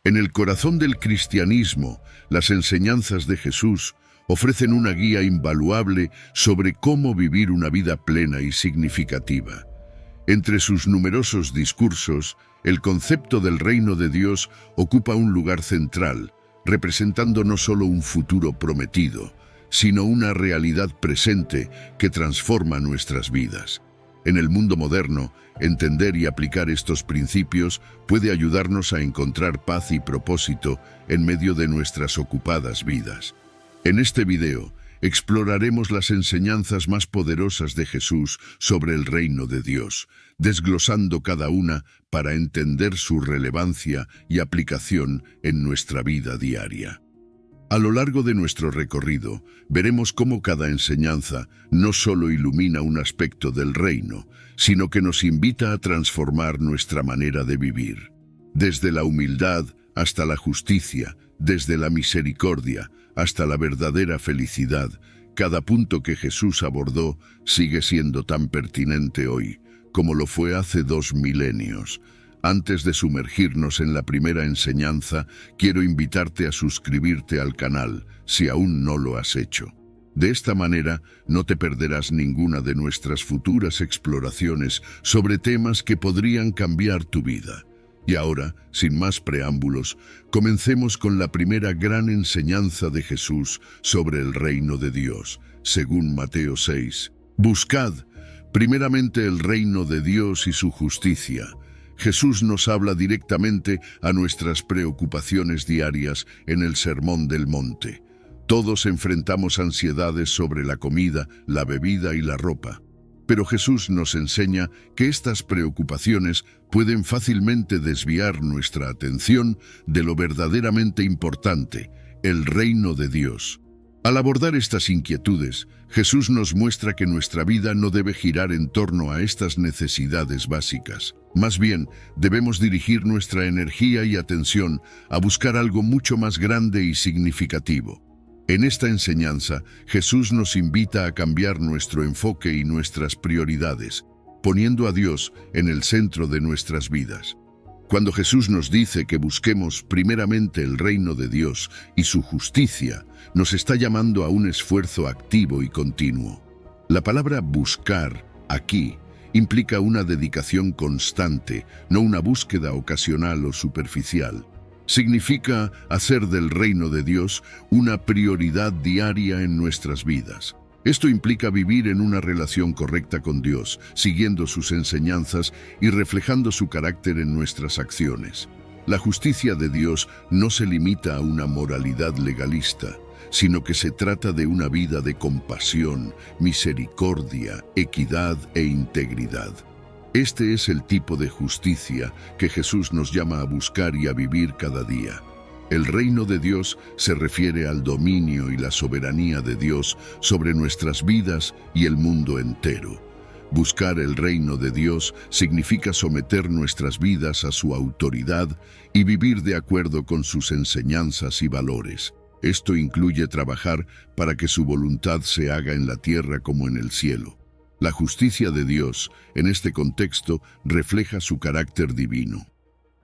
En el corazón del cristianismo, las enseñanzas de Jesús ofrecen una guía invaluable sobre cómo vivir una vida plena y significativa. Entre sus numerosos discursos, el concepto del reino de Dios ocupa un lugar central, representando no solo un futuro prometido, sino una realidad presente que transforma nuestras vidas. En el mundo moderno, entender y aplicar estos principios puede ayudarnos a encontrar paz y propósito en medio de nuestras ocupadas vidas. En este video, exploraremos las enseñanzas más poderosas de Jesús sobre el reino de Dios, desglosando cada una para entender su relevancia y aplicación en nuestra vida diaria. A lo largo de nuestro recorrido, veremos cómo cada enseñanza no solo ilumina un aspecto del reino, sino que nos invita a transformar nuestra manera de vivir. Desde la humildad hasta la justicia, desde la misericordia hasta la verdadera felicidad, cada punto que Jesús abordó sigue siendo tan pertinente hoy como lo fue hace 2 milenios. Antes de sumergirnos en la primera enseñanza, quiero invitarte a suscribirte al canal, si aún no lo has hecho. De esta manera, no te perderás ninguna de nuestras futuras exploraciones sobre temas que podrían cambiar tu vida. Y ahora, sin más preámbulos, comencemos con la primera gran enseñanza de Jesús sobre el reino de Dios, según Mateo 6. Buscad, primeramente, el reino de Dios y su justicia. Jesús nos habla directamente a nuestras preocupaciones diarias en el Sermón del Monte. Todos enfrentamos ansiedades sobre la comida, la bebida y la ropa. Pero Jesús nos enseña que estas preocupaciones pueden fácilmente desviar nuestra atención de lo verdaderamente importante, el reino de Dios. Al abordar estas inquietudes, Jesús nos muestra que nuestra vida no debe girar en torno a estas necesidades básicas. Más bien, debemos dirigir nuestra energía y atención a buscar algo mucho más grande y significativo. En esta enseñanza, Jesús nos invita a cambiar nuestro enfoque y nuestras prioridades, poniendo a Dios en el centro de nuestras vidas. Cuando Jesús nos dice que busquemos primeramente el reino de Dios y su justicia, nos está llamando a un esfuerzo activo y continuo. La palabra buscar, aquí, implica una dedicación constante, no una búsqueda ocasional o superficial. Significa hacer del reino de Dios una prioridad diaria en nuestras vidas. Esto implica vivir en una relación correcta con Dios, siguiendo sus enseñanzas y reflejando su carácter en nuestras acciones. La justicia de Dios no se limita a una moralidad legalista, sino que se trata de una vida de compasión, misericordia, equidad e integridad. Este es el tipo de justicia que Jesús nos llama a buscar y a vivir cada día. El reino de Dios se refiere al dominio y la soberanía de Dios sobre nuestras vidas y el mundo entero. Buscar el reino de Dios significa someter nuestras vidas a su autoridad y vivir de acuerdo con sus enseñanzas y valores. Esto incluye trabajar para que su voluntad se haga en la tierra como en el cielo. La justicia de Dios, en este contexto, refleja su carácter divino.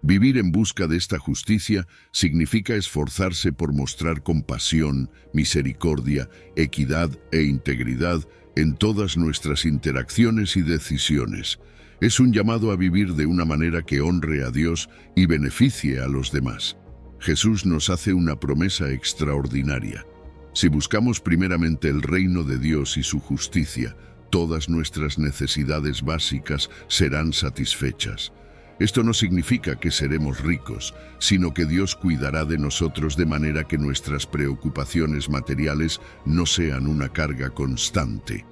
Vivir en busca de esta justicia significa esforzarse por mostrar compasión, misericordia, equidad e integridad en todas nuestras interacciones y decisiones. Es un llamado a vivir de una manera que honre a Dios y beneficie a los demás. Jesús nos hace una promesa extraordinaria. Si buscamos primeramente el reino de Dios y su justicia, todas nuestras necesidades básicas serán satisfechas. Esto no significa que seremos ricos, sino que Dios cuidará de nosotros de manera que nuestras preocupaciones materiales no sean una carga constante.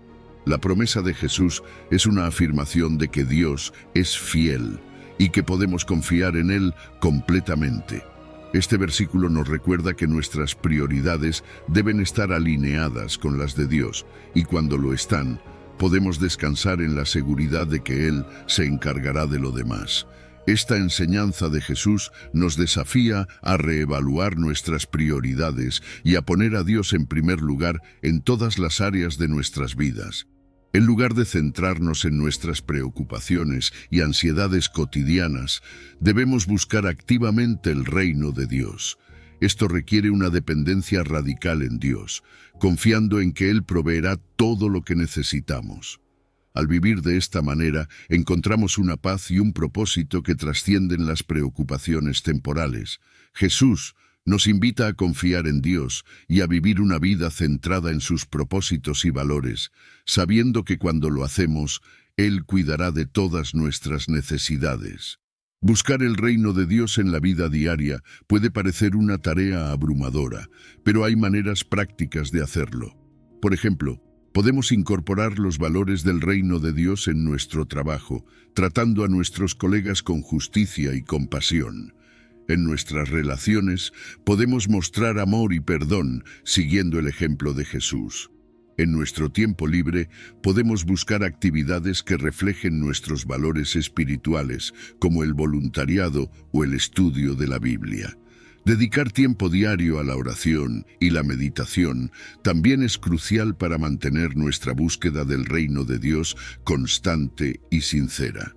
La promesa de Jesús es una afirmación de que Dios es fiel y que podemos confiar en Él completamente. Este versículo nos recuerda que nuestras prioridades deben estar alineadas con las de Dios, y cuando lo están, podemos descansar en la seguridad de que Él se encargará de lo demás. Esta enseñanza de Jesús nos desafía a reevaluar nuestras prioridades y a poner a Dios en primer lugar en todas las áreas de nuestras vidas. En lugar de centrarnos en nuestras preocupaciones y ansiedades cotidianas, debemos buscar activamente el reino de Dios. Esto requiere una dependencia radical en Dios, confiando en que Él proveerá todo lo que necesitamos. Al vivir de esta manera, encontramos una paz y un propósito que trascienden las preocupaciones temporales. Jesús nos invita a confiar en Dios y a vivir una vida centrada en sus propósitos y valores, sabiendo que cuando lo hacemos, Él cuidará de todas nuestras necesidades. Buscar el reino de Dios en la vida diaria puede parecer una tarea abrumadora, pero hay maneras prácticas de hacerlo. Por ejemplo, podemos incorporar los valores del reino de Dios en nuestro trabajo, tratando a nuestros colegas con justicia y compasión. En nuestras relaciones podemos mostrar amor y perdón siguiendo el ejemplo de Jesús. En nuestro tiempo libre podemos buscar actividades que reflejen nuestros valores espirituales, como el voluntariado o el estudio de la Biblia. Dedicar tiempo diario a la oración y la meditación también es crucial para mantener nuestra búsqueda del reino de Dios constante y sincera.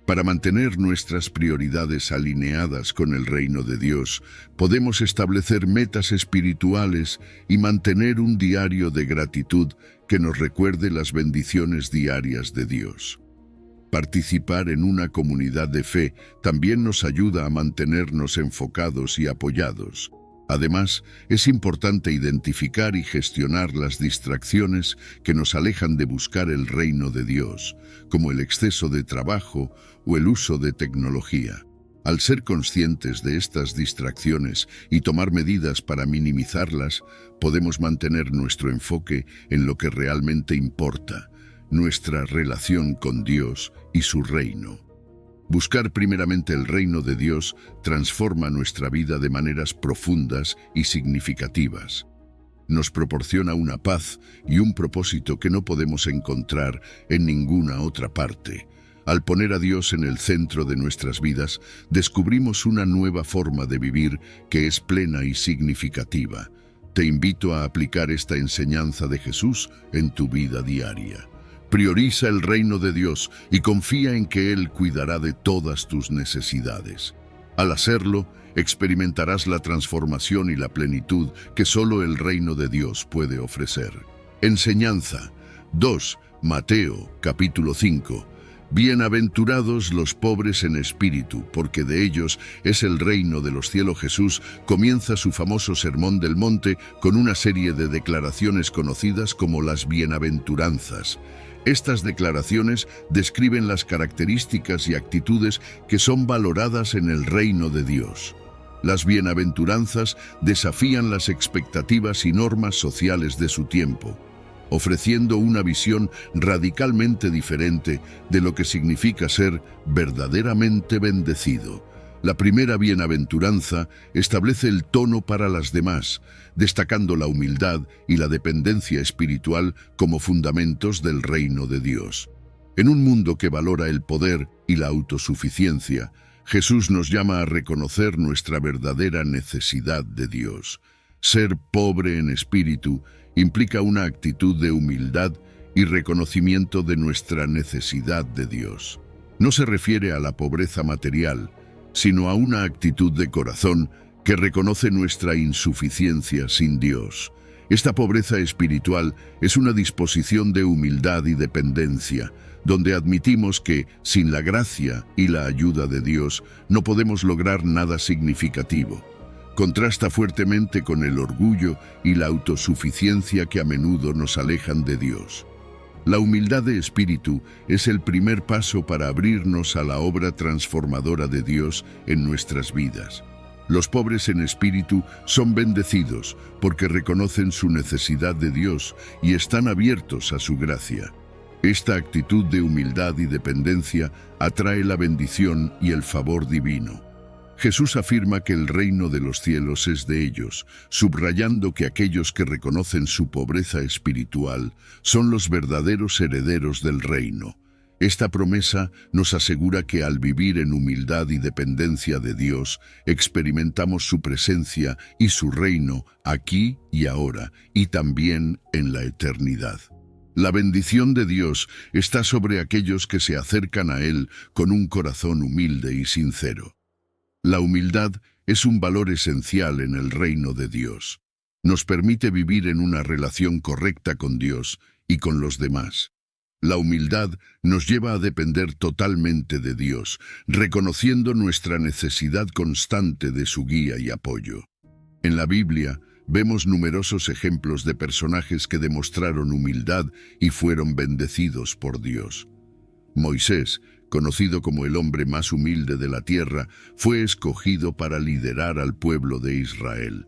Para mantener nuestras prioridades alineadas con el reino de Dios, podemos establecer metas espirituales y mantener un diario de gratitud que nos recuerde las bendiciones diarias de Dios. Participar en una comunidad de fe también nos ayuda a mantenernos enfocados y apoyados. Además, es importante identificar y gestionar las distracciones que nos alejan de buscar el reino de Dios, como el exceso de trabajo o el uso de tecnología. Al ser conscientes de estas distracciones y tomar medidas para minimizarlas, podemos mantener nuestro enfoque en lo que realmente importa, nuestra relación con Dios y su reino. Buscar primeramente el reino de Dios transforma nuestra vida de maneras profundas y significativas. Nos proporciona una paz y un propósito que no podemos encontrar en ninguna otra parte. Al poner a Dios en el centro de nuestras vidas, descubrimos una nueva forma de vivir que es plena y significativa. Te invito a aplicar esta enseñanza de Jesús en tu vida diaria. Prioriza el reino de Dios y confía en que Él cuidará de todas tus necesidades. Al hacerlo, experimentarás la transformación y la plenitud que solo el reino de Dios puede ofrecer. Enseñanza 2. Mateo, capítulo 5. Bienaventurados los pobres en espíritu, porque de ellos es el reino de los cielos. Jesús comienza su famoso Sermón del Monte con una serie de declaraciones conocidas como las bienaventuranzas. Estas declaraciones describen las características y actitudes que son valoradas en el reino de Dios. Las bienaventuranzas desafían las expectativas y normas sociales de su tiempo, ofreciendo una visión radicalmente diferente de lo que significa ser verdaderamente bendecido. La primera bienaventuranza establece el tono para las demás, destacando la humildad y la dependencia espiritual como fundamentos del reino de Dios. En un mundo que valora el poder y la autosuficiencia, Jesús nos llama a reconocer nuestra verdadera necesidad de Dios. Ser pobre en espíritu implica una actitud de humildad y reconocimiento de nuestra necesidad de Dios. No se refiere a la pobreza material, sino a una actitud de corazón que reconoce nuestra insuficiencia sin Dios. Esta pobreza espiritual es una disposición de humildad y dependencia, donde admitimos que, sin la gracia y la ayuda de Dios, no podemos lograr nada significativo. Contrasta fuertemente con el orgullo y la autosuficiencia que a menudo nos alejan de Dios. La humildad de espíritu es el primer paso para abrirnos a la obra transformadora de Dios en nuestras vidas. Los pobres en espíritu son bendecidos porque reconocen su necesidad de Dios y están abiertos a su gracia. Esta actitud de humildad y dependencia atrae la bendición y el favor divino. Jesús afirma que el reino de los cielos es de ellos, subrayando que aquellos que reconocen su pobreza espiritual son los verdaderos herederos del reino. Esta promesa nos asegura que al vivir en humildad y dependencia de Dios, experimentamos su presencia y su reino aquí y ahora, y también en la eternidad. La bendición de Dios está sobre aquellos que se acercan a Él con un corazón humilde y sincero. La humildad es un valor esencial en el reino de Dios. Nos permite vivir en una relación correcta con Dios y con los demás. La humildad nos lleva a depender totalmente de Dios, reconociendo nuestra necesidad constante de su guía y apoyo. En la Biblia vemos numerosos ejemplos de personajes que demostraron humildad y fueron bendecidos por Dios. Moisés, conocido como el hombre más humilde de la tierra, fue escogido para liderar al pueblo de Israel.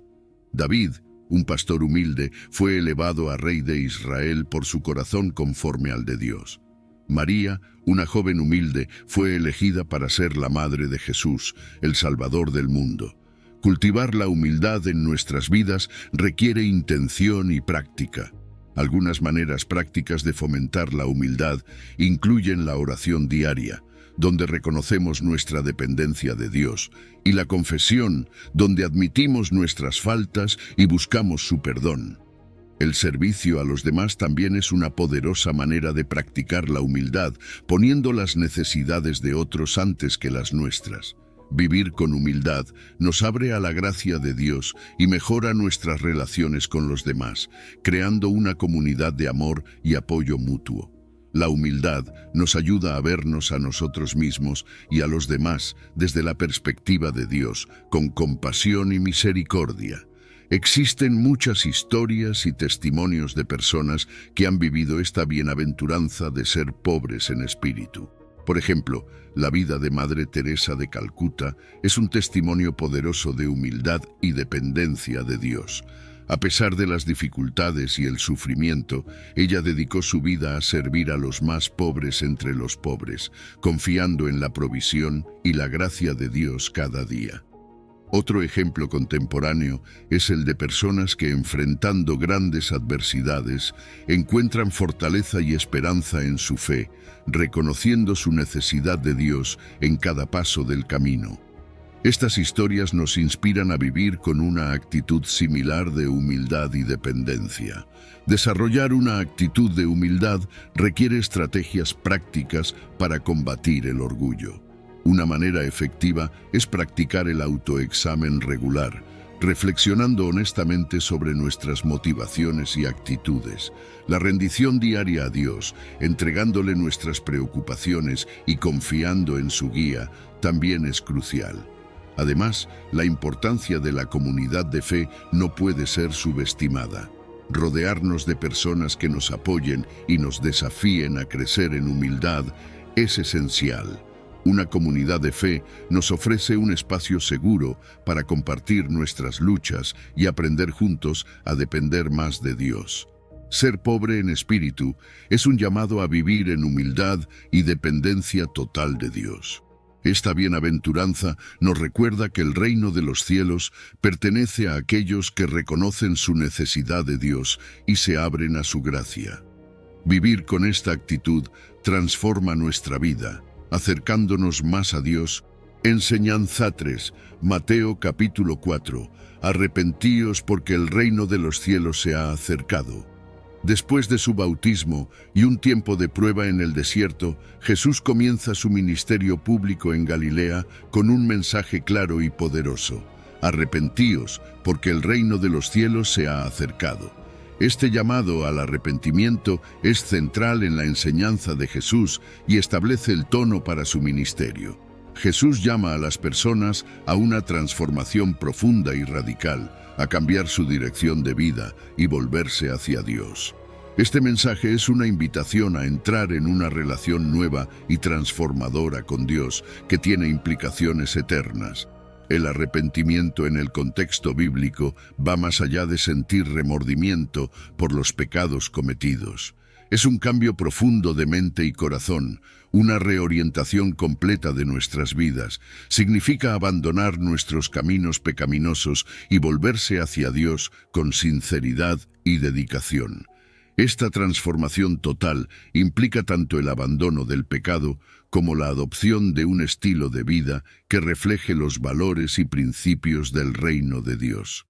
David, un pastor humilde, fue elevado a rey de Israel por su corazón conforme al de Dios. María, una joven humilde, fue elegida para ser la madre de Jesús, el Salvador del mundo. Cultivar la humildad en nuestras vidas requiere intención y práctica. Algunas maneras prácticas de fomentar la humildad incluyen la oración diaria, donde reconocemos nuestra dependencia de Dios, y la confesión, donde admitimos nuestras faltas y buscamos su perdón. El servicio a los demás también es una poderosa manera de practicar la humildad, poniendo las necesidades de otros antes que las nuestras. Vivir con humildad nos abre a la gracia de Dios y mejora nuestras relaciones con los demás, creando una comunidad de amor y apoyo mutuo. La humildad nos ayuda a vernos a nosotros mismos y a los demás desde la perspectiva de Dios, con compasión y misericordia. Existen muchas historias y testimonios de personas que han vivido esta bienaventuranza de ser pobres en espíritu. Por ejemplo, la vida de Madre Teresa de Calcuta es un testimonio poderoso de humildad y dependencia de Dios. A pesar de las dificultades y el sufrimiento, ella dedicó su vida a servir a los más pobres entre los pobres, confiando en la provisión y la gracia de Dios cada día. Otro ejemplo contemporáneo es el de personas que, enfrentando grandes adversidades, encuentran fortaleza y esperanza en su fe, reconociendo su necesidad de Dios en cada paso del camino. Estas historias nos inspiran a vivir con una actitud similar de humildad y dependencia. Desarrollar una actitud de humildad requiere estrategias prácticas para combatir el orgullo. Una manera efectiva es practicar el autoexamen regular, reflexionando honestamente sobre nuestras motivaciones y actitudes. La rendición diaria a Dios, entregándole nuestras preocupaciones y confiando en su guía, también es crucial. Además, la importancia de la comunidad de fe no puede ser subestimada. Rodearnos de personas que nos apoyen y nos desafíen a crecer en humildad es esencial. Una comunidad de fe nos ofrece un espacio seguro para compartir nuestras luchas y aprender juntos a depender más de Dios. Ser pobre en espíritu es un llamado a vivir en humildad y dependencia total de Dios. Esta bienaventuranza nos recuerda que el reino de los cielos pertenece a aquellos que reconocen su necesidad de Dios y se abren a su gracia. Vivir con esta actitud transforma nuestra vida, acercándonos más a Dios. Enseñanza 3, Mateo capítulo 4. Arrepentíos porque el reino de los cielos se ha acercado. Después de su bautismo y un tiempo de prueba en el desierto, Jesús comienza su ministerio público en Galilea con un mensaje claro y poderoso. Arrepentíos, porque el reino de los cielos se ha acercado. Este llamado al arrepentimiento es central en la enseñanza de Jesús y establece el tono para su ministerio. Jesús llama a las personas a una transformación profunda y radical, a cambiar su dirección de vida y volverse hacia Dios. Este mensaje es una invitación a entrar en una relación nueva y transformadora con Dios que tiene implicaciones eternas. El arrepentimiento en el contexto bíblico va más allá de sentir remordimiento por los pecados cometidos. Es un cambio profundo de mente y corazón, una reorientación completa de nuestras vidas. Significa abandonar nuestros caminos pecaminosos y volverse hacia Dios con sinceridad y dedicación. Esta transformación total implica tanto el abandono del pecado como la adopción de un estilo de vida que refleje los valores y principios del reino de Dios.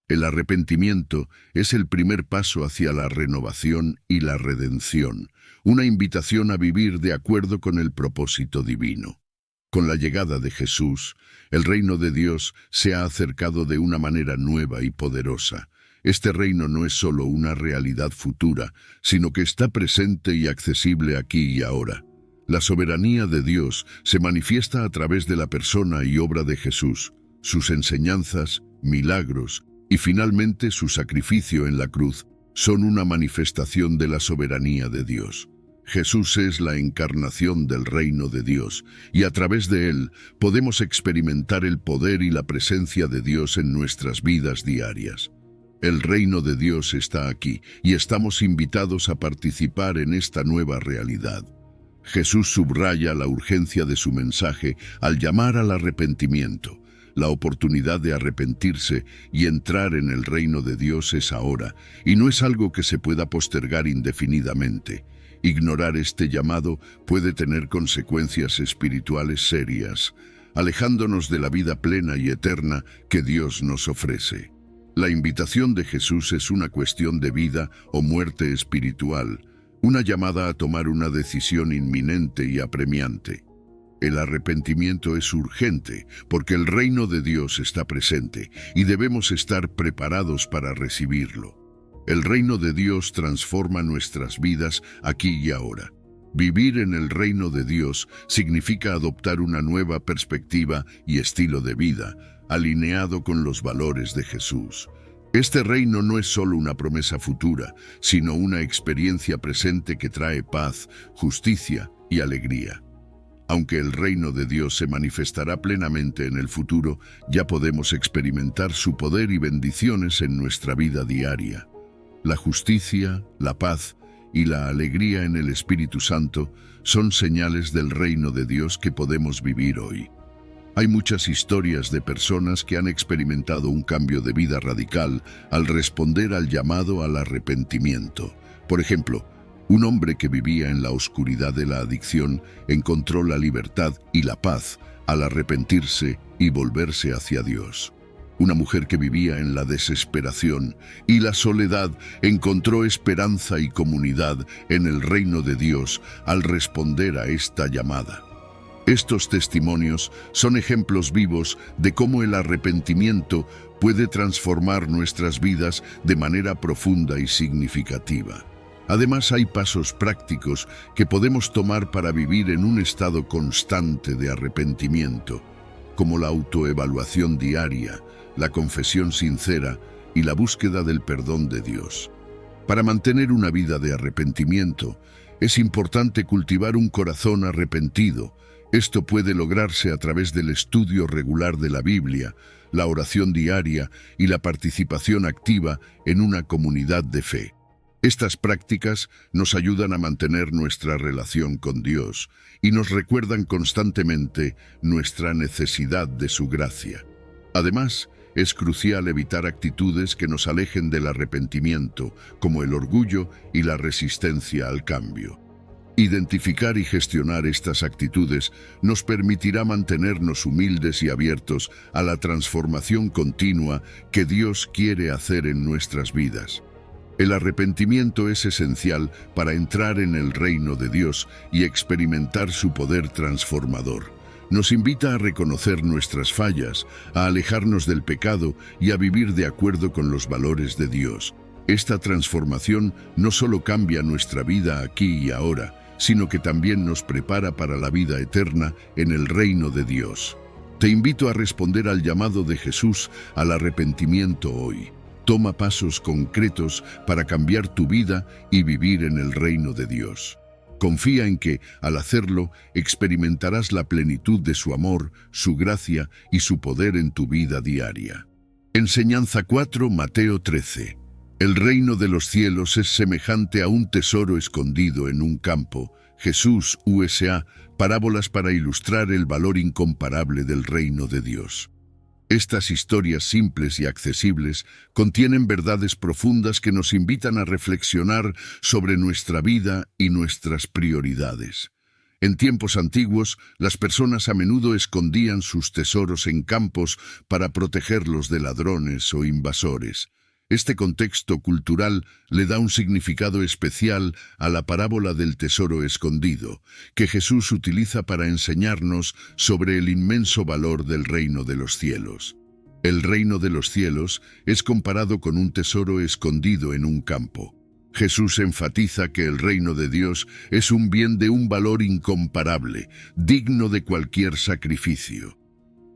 El arrepentimiento es el primer paso hacia la renovación y la redención, una invitación a vivir de acuerdo con el propósito divino. Con la llegada de Jesús, el reino de Dios se ha acercado de una manera nueva y poderosa. Este reino no es solo una realidad futura, sino que está presente y accesible aquí y ahora. La soberanía de Dios se manifiesta a través de la persona y obra de Jesús, sus enseñanzas, milagros y finalmente su sacrificio en la cruz son una manifestación de la soberanía de Dios. Jesús es la encarnación del reino de Dios y a través de él podemos experimentar el poder y la presencia de Dios en nuestras vidas diarias. El reino de Dios está aquí y estamos invitados a participar en esta nueva realidad. Jesús subraya la urgencia de su mensaje al llamar al arrepentimiento. La oportunidad de arrepentirse y entrar en el reino de Dios es ahora, y no es algo que se pueda postergar indefinidamente. Ignorar este llamado puede tener consecuencias espirituales serias, alejándonos de la vida plena y eterna que Dios nos ofrece. La invitación de Jesús es una cuestión de vida o muerte espiritual, una llamada a tomar una decisión inminente y apremiante. El arrepentimiento es urgente porque el reino de Dios está presente y debemos estar preparados para recibirlo. El reino de Dios transforma nuestras vidas aquí y ahora. Vivir en el reino de Dios significa adoptar una nueva perspectiva y estilo de vida, alineado con los valores de Jesús. Este reino no es solo una promesa futura, sino una experiencia presente que trae paz, justicia y alegría. Aunque el reino de Dios se manifestará plenamente en el futuro, ya podemos experimentar su poder y bendiciones en nuestra vida diaria. La justicia, la paz y la alegría en el Espíritu Santo son señales del reino de Dios que podemos vivir hoy. Hay muchas historias de personas que han experimentado un cambio de vida radical al responder al llamado al arrepentimiento. Por ejemplo, un hombre que vivía en la oscuridad de la adicción encontró la libertad y la paz al arrepentirse y volverse hacia Dios. Una mujer que vivía en la desesperación y la soledad encontró esperanza y comunidad en el reino de Dios al responder a esta llamada. Estos testimonios son ejemplos vivos de cómo el arrepentimiento puede transformar nuestras vidas de manera profunda y significativa. Además, hay pasos prácticos que podemos tomar para vivir en un estado constante de arrepentimiento, como la autoevaluación diaria, la confesión sincera y la búsqueda del perdón de Dios. Para mantener una vida de arrepentimiento, es importante cultivar un corazón arrepentido. Esto puede lograrse a través del estudio regular de la Biblia, la oración diaria y la participación activa en una comunidad de fe. Estas prácticas nos ayudan a mantener nuestra relación con Dios y nos recuerdan constantemente nuestra necesidad de su gracia. Además, es crucial evitar actitudes que nos alejen del arrepentimiento, como el orgullo y la resistencia al cambio. Identificar y gestionar estas actitudes nos permitirá mantenernos humildes y abiertos a la transformación continua que Dios quiere hacer en nuestras vidas. El arrepentimiento es esencial para entrar en el reino de Dios y experimentar su poder transformador. Nos invita a reconocer nuestras fallas, a alejarnos del pecado y a vivir de acuerdo con los valores de Dios. Esta transformación no solo cambia nuestra vida aquí y ahora, sino que también nos prepara para la vida eterna en el reino de Dios. Te invito a responder al llamado de Jesús al arrepentimiento hoy. Toma pasos concretos para cambiar tu vida y vivir en el reino de Dios. Confía en que, al hacerlo, experimentarás la plenitud de su amor, su gracia y su poder en tu vida diaria. Enseñanza 4, Mateo 13. El reino de los cielos es semejante a un tesoro escondido en un campo. Jesús, USA, parábolas para ilustrar el valor incomparable del reino de Dios. Estas historias simples y accesibles contienen verdades profundas que nos invitan a reflexionar sobre nuestra vida y nuestras prioridades. En tiempos antiguos, las personas a menudo escondían sus tesoros en campos para protegerlos de ladrones o invasores. Este contexto cultural le da un significado especial a la parábola del tesoro escondido, que Jesús utiliza para enseñarnos sobre el inmenso valor del reino de los cielos. El reino de los cielos es comparado con un tesoro escondido en un campo. Jesús enfatiza que el reino de Dios es un bien de un valor incomparable, digno de cualquier sacrificio.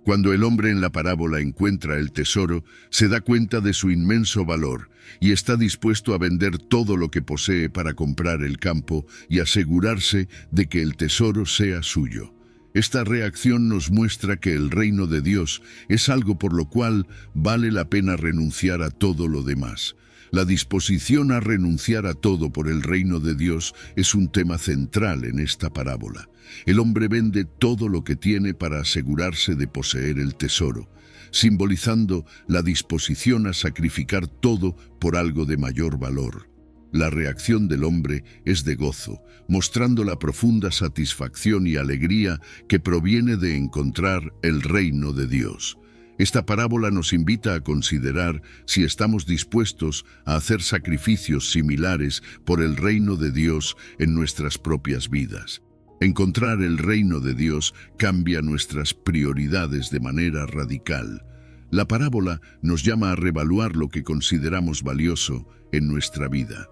Cuando el hombre en la parábola encuentra el tesoro, se da cuenta de su inmenso valor y está dispuesto a vender todo lo que posee para comprar el campo y asegurarse de que el tesoro sea suyo. Esta reacción nos muestra que el reino de Dios es algo por lo cual vale la pena renunciar a todo lo demás. La disposición a renunciar a todo por el reino de Dios es un tema central en esta parábola. El hombre vende todo lo que tiene para asegurarse de poseer el tesoro, simbolizando la disposición a sacrificar todo por algo de mayor valor. La reacción del hombre es de gozo, mostrando la profunda satisfacción y alegría que proviene de encontrar el reino de Dios. Esta parábola nos invita a considerar si estamos dispuestos a hacer sacrificios similares por el reino de Dios en nuestras propias vidas. Encontrar el reino de Dios cambia nuestras prioridades de manera radical. La parábola nos llama a reevaluar lo que consideramos valioso en nuestra vida.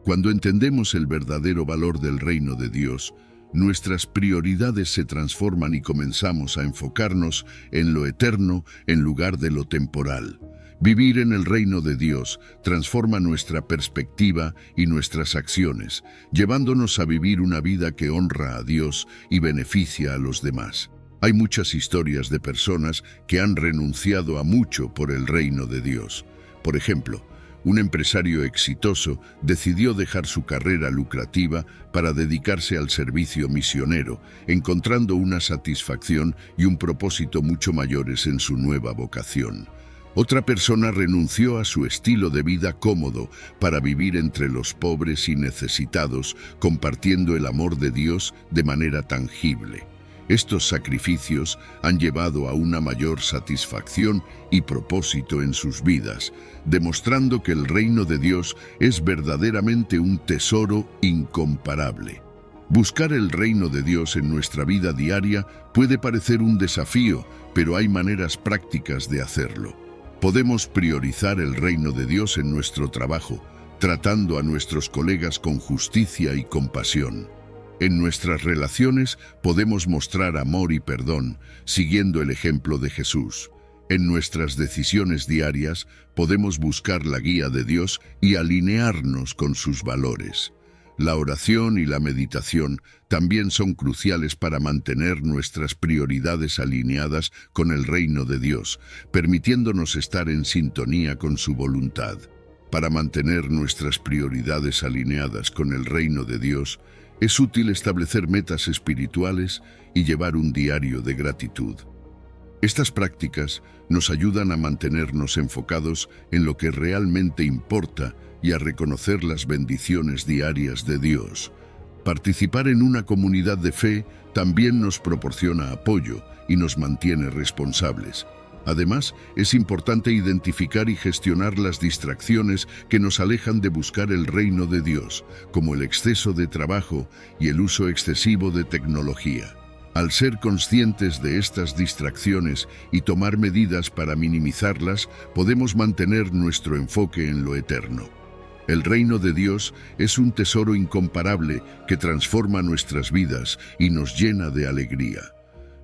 Cuando entendemos el verdadero valor del reino de Dios, nuestras prioridades se transforman y comenzamos a enfocarnos en lo eterno en lugar de lo temporal. Vivir en el reino de Dios transforma nuestra perspectiva y nuestras acciones, llevándonos a vivir una vida que honra a Dios y beneficia a los demás. Hay muchas historias de personas que han renunciado a mucho por el reino de Dios. Por ejemplo, un empresario exitoso decidió dejar su carrera lucrativa para dedicarse al servicio misionero, encontrando una satisfacción y un propósito mucho mayores en su nueva vocación. Otra persona renunció a su estilo de vida cómodo para vivir entre los pobres y necesitados, compartiendo el amor de Dios de manera tangible. Estos sacrificios han llevado a una mayor satisfacción y propósito en sus vidas, demostrando que el reino de Dios es verdaderamente un tesoro incomparable. Buscar el reino de Dios en nuestra vida diaria puede parecer un desafío, pero hay maneras prácticas de hacerlo. Podemos priorizar el reino de Dios en nuestro trabajo, tratando a nuestros colegas con justicia y compasión. En nuestras relaciones podemos mostrar amor y perdón, siguiendo el ejemplo de Jesús. En nuestras decisiones diarias podemos buscar la guía de Dios y alinearnos con sus valores. La oración y la meditación también son cruciales para mantener nuestras prioridades alineadas con el reino de Dios, permitiéndonos estar en sintonía con su voluntad. Para mantener nuestras prioridades alineadas con el reino de Dios, es útil establecer metas espirituales y llevar un diario de gratitud. Estas prácticas nos ayudan a mantenernos enfocados en lo que realmente importa y a reconocer las bendiciones diarias de Dios. Participar en una comunidad de fe también nos proporciona apoyo y nos mantiene responsables. Además, es importante identificar y gestionar las distracciones que nos alejan de buscar el reino de Dios, como el exceso de trabajo y el uso excesivo de tecnología. Al ser conscientes de estas distracciones y tomar medidas para minimizarlas, podemos mantener nuestro enfoque en lo eterno. El reino de Dios es un tesoro incomparable que transforma nuestras vidas y nos llena de alegría.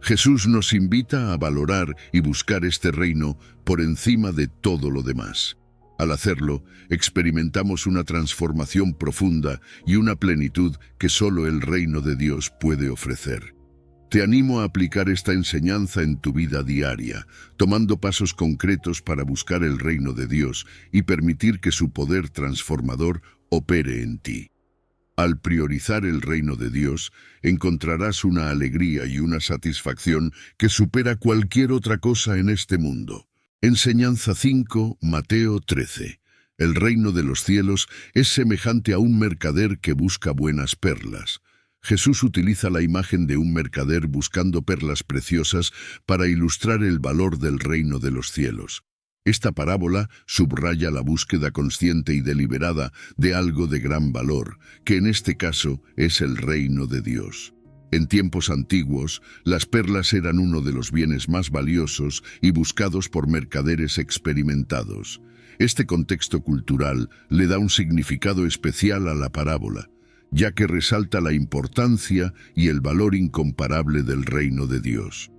Jesús nos invita a valorar y buscar este reino por encima de todo lo demás. Al hacerlo, experimentamos una transformación profunda y una plenitud que solo el reino de Dios puede ofrecer. Te animo a aplicar esta enseñanza en tu vida diaria, tomando pasos concretos para buscar el reino de Dios y permitir que su poder transformador opere en ti. Al priorizar el reino de Dios, encontrarás una alegría y una satisfacción que supera cualquier otra cosa en este mundo. Enseñanza 5, Mateo 13. El reino de los cielos es semejante a un mercader que busca buenas perlas. Jesús utiliza la imagen de un mercader buscando perlas preciosas para ilustrar el valor del reino de los cielos. Esta parábola subraya la búsqueda consciente y deliberada de algo de gran valor, que en este caso es el reino de Dios. En tiempos antiguos, las perlas eran uno de los bienes más valiosos y buscados por mercaderes experimentados. Este contexto cultural le da un significado especial a la parábola, ya que resalta la importancia y el valor incomparable del reino de Dios.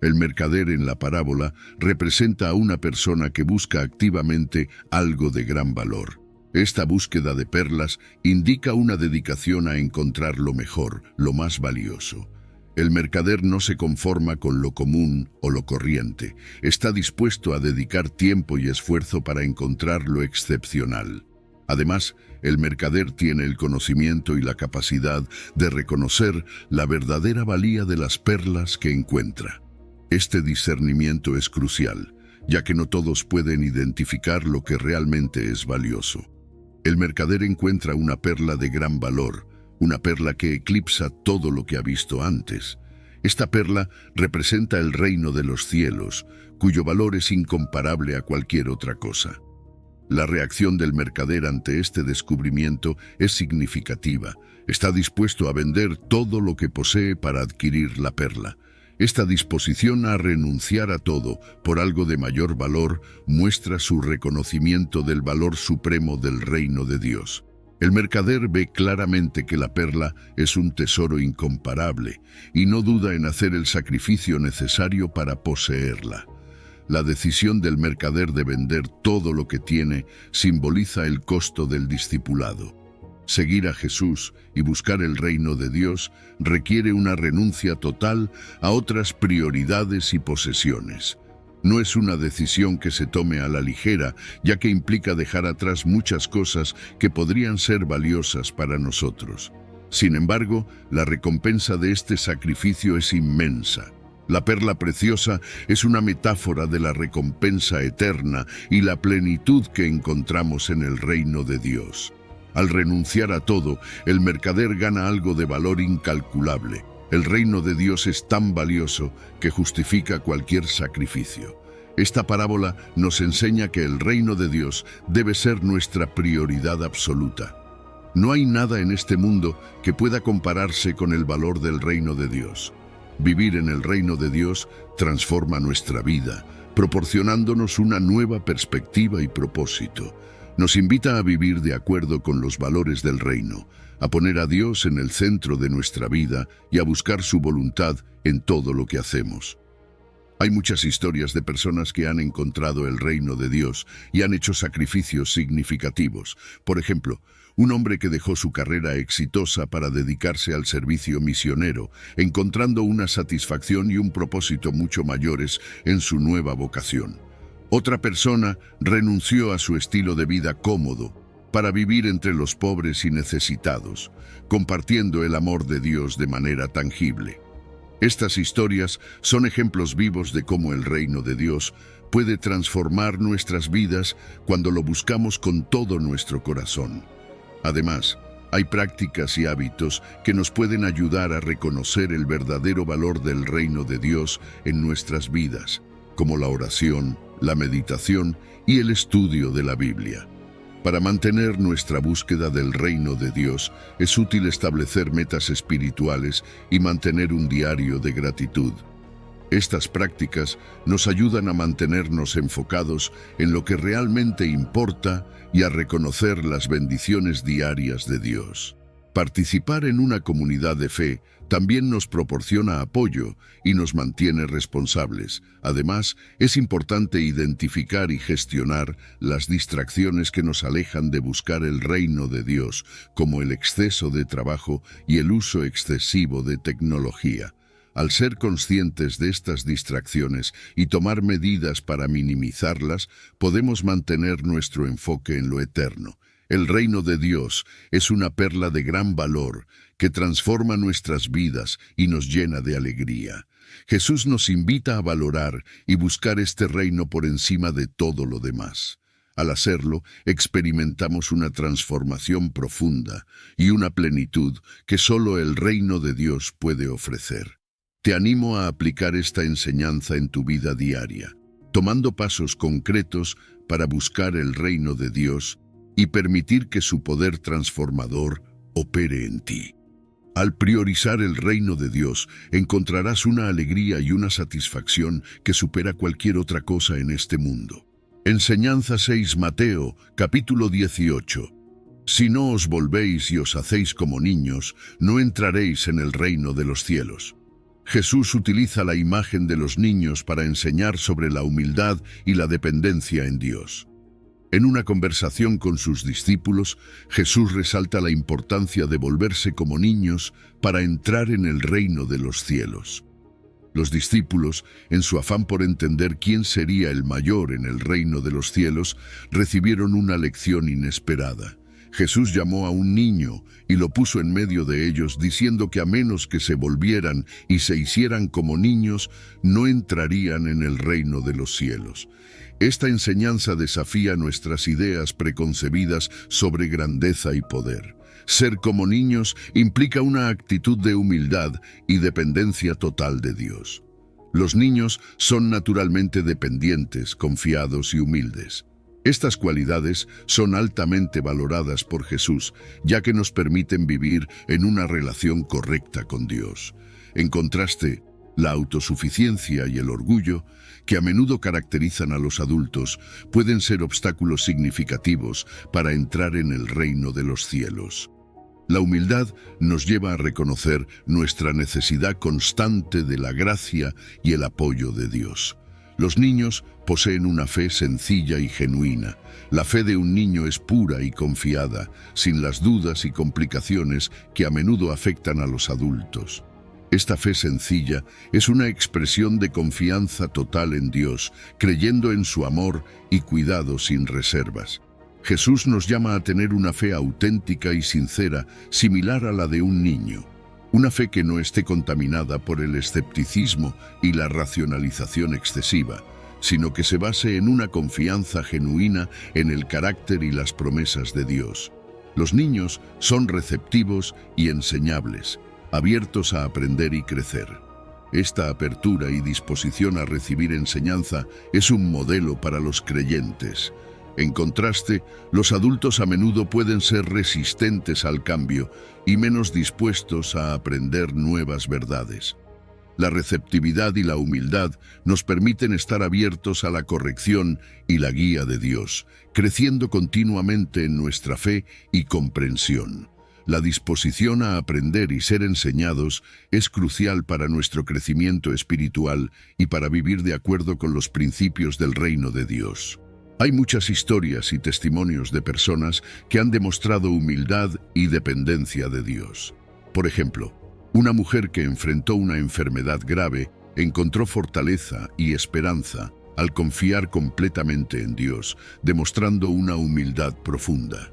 El mercader en la parábola representa a una persona que busca activamente algo de gran valor. Esta búsqueda de perlas indica una dedicación a encontrar lo mejor, lo más valioso. El mercader no se conforma con lo común o lo corriente. Está dispuesto a dedicar tiempo y esfuerzo para encontrar lo excepcional. Además, el mercader tiene el conocimiento y la capacidad de reconocer la verdadera valía de las perlas que encuentra. Este discernimiento es crucial, ya que no todos pueden identificar lo que realmente es valioso. El mercader encuentra una perla de gran valor, una perla que eclipsa todo lo que ha visto antes. Esta perla representa el reino de los cielos, cuyo valor es incomparable a cualquier otra cosa. La reacción del mercader ante este descubrimiento es significativa. Está dispuesto a vender todo lo que posee para adquirir la perla. Esta disposición a renunciar a todo por algo de mayor valor muestra su reconocimiento del valor supremo del reino de Dios. El mercader ve claramente que la perla es un tesoro incomparable y no duda en hacer el sacrificio necesario para poseerla. La decisión del mercader de vender todo lo que tiene simboliza el costo del discipulado. Seguir a Jesús y buscar el reino de Dios requiere una renuncia total a otras prioridades y posesiones. No es una decisión que se tome a la ligera, ya que implica dejar atrás muchas cosas que podrían ser valiosas para nosotros. Sin embargo, la recompensa de este sacrificio es inmensa. La perla preciosa es una metáfora de la recompensa eterna y la plenitud que encontramos en el reino de Dios. Al renunciar a todo, el mercader gana algo de valor incalculable. El reino de Dios es tan valioso que justifica cualquier sacrificio. Esta parábola nos enseña que el reino de Dios debe ser nuestra prioridad absoluta. No hay nada en este mundo que pueda compararse con el valor del reino de Dios. Vivir en el reino de Dios transforma nuestra vida, proporcionándonos una nueva perspectiva y propósito. Nos invita a vivir de acuerdo con los valores del reino, a poner a Dios en el centro de nuestra vida y a buscar su voluntad en todo lo que hacemos. Hay muchas historias de personas que han encontrado el reino de Dios y han hecho sacrificios significativos. Por ejemplo, un hombre que dejó su carrera exitosa para dedicarse al servicio misionero, encontrando una satisfacción y un propósito mucho mayores en su nueva vocación. Otra persona renunció a su estilo de vida cómodo para vivir entre los pobres y necesitados, compartiendo el amor de Dios de manera tangible. Estas historias son ejemplos vivos de cómo el reino de Dios puede transformar nuestras vidas cuando lo buscamos con todo nuestro corazón. Además, hay prácticas y hábitos que nos pueden ayudar a reconocer el verdadero valor del reino de Dios en nuestras vidas, como la oración, la meditación y el estudio de la Biblia. Para mantener nuestra búsqueda del reino de Dios, es útil establecer metas espirituales y mantener un diario de gratitud. Estas prácticas nos ayudan a mantenernos enfocados en lo que realmente importa y a reconocer las bendiciones diarias de Dios. Participar en una comunidad de fe también nos proporciona apoyo y nos mantiene responsables. Además, es importante identificar y gestionar las distracciones que nos alejan de buscar el reino de Dios, como el exceso de trabajo y el uso excesivo de tecnología. Al ser conscientes de estas distracciones y tomar medidas para minimizarlas, podemos mantener nuestro enfoque en lo eterno. El reino de Dios es una perla de gran valor que transforma nuestras vidas y nos llena de alegría. Jesús nos invita a valorar y buscar este reino por encima de todo lo demás. Al hacerlo, experimentamos una transformación profunda y una plenitud que solo el reino de Dios puede ofrecer. Te animo a aplicar esta enseñanza en tu vida diaria, tomando pasos concretos para buscar el reino de Dios y permitir que su poder transformador opere en ti. Al priorizar el reino de Dios, encontrarás una alegría y una satisfacción que supera cualquier otra cosa en este mundo. Enseñanza 6, Mateo, capítulo 18. Si no os volvéis y os hacéis como niños, no entraréis en el reino de los cielos. Jesús utiliza la imagen de los niños para enseñar sobre la humildad y la dependencia en Dios. En una conversación con sus discípulos, Jesús resalta la importancia de volverse como niños para entrar en el reino de los cielos. Los discípulos, en su afán por entender quién sería el mayor en el reino de los cielos, recibieron una lección inesperada. Jesús llamó a un niño y lo puso en medio de ellos, diciendo que a menos que se volvieran y se hicieran como niños, no entrarían en el reino de los cielos. Esta enseñanza desafía nuestras ideas preconcebidas sobre grandeza y poder. Ser como niños implica una actitud de humildad y dependencia total de Dios. Los niños son naturalmente dependientes, confiados y humildes. Estas cualidades son altamente valoradas por Jesús, ya que nos permiten vivir en una relación correcta con Dios. En contraste, la autosuficiencia y el orgullo, que a menudo caracterizan a los adultos, pueden ser obstáculos significativos para entrar en el reino de los cielos. La humildad nos lleva a reconocer nuestra necesidad constante de la gracia y el apoyo de Dios. Los niños poseen una fe sencilla y genuina. La fe de un niño es pura y confiada, sin las dudas y complicaciones que a menudo afectan a los adultos. Esta fe sencilla es una expresión de confianza total en Dios, creyendo en su amor y cuidado sin reservas. Jesús nos llama a tener una fe auténtica y sincera, similar a la de un niño. Una fe que no esté contaminada por el escepticismo y la racionalización excesiva, sino que se base en una confianza genuina en el carácter y las promesas de Dios. Los niños son receptivos y enseñables, abiertos a aprender y crecer. Esta apertura y disposición a recibir enseñanza es un modelo para los creyentes. En contraste, los adultos a menudo pueden ser resistentes al cambio y menos dispuestos a aprender nuevas verdades. La receptividad y la humildad nos permiten estar abiertos a la corrección y la guía de Dios, creciendo continuamente en nuestra fe y comprensión. La disposición a aprender y ser enseñados es crucial para nuestro crecimiento espiritual y para vivir de acuerdo con los principios del reino de Dios. Hay muchas historias y testimonios de personas que han demostrado humildad y dependencia de Dios. Por ejemplo, una mujer que enfrentó una enfermedad grave encontró fortaleza y esperanza al confiar completamente en Dios, demostrando una humildad profunda.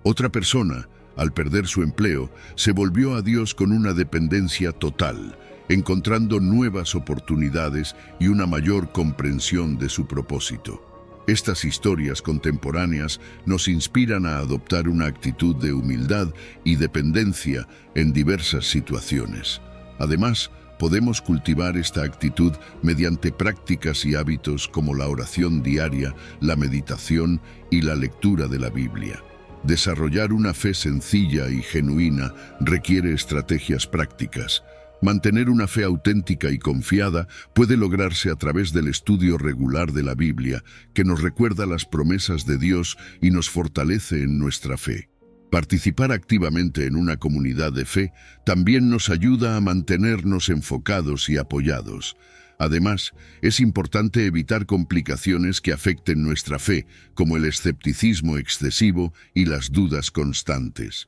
Otra persona, al perder su empleo, se volvió a Dios con una dependencia total, encontrando nuevas oportunidades y una mayor comprensión de su propósito. Estas historias contemporáneas nos inspiran a adoptar una actitud de humildad y dependencia en diversas situaciones. Además, podemos cultivar esta actitud mediante prácticas y hábitos como la oración diaria, la meditación y la lectura de la Biblia. Desarrollar una fe sencilla y genuina requiere estrategias prácticas. Mantener una fe auténtica y confiada puede lograrse a través del estudio regular de la Biblia, que nos recuerda las promesas de Dios y nos fortalece en nuestra fe. Participar activamente en una comunidad de fe también nos ayuda a mantenernos enfocados y apoyados. Además, es importante evitar complicaciones que afecten nuestra fe, como el escepticismo excesivo y las dudas constantes.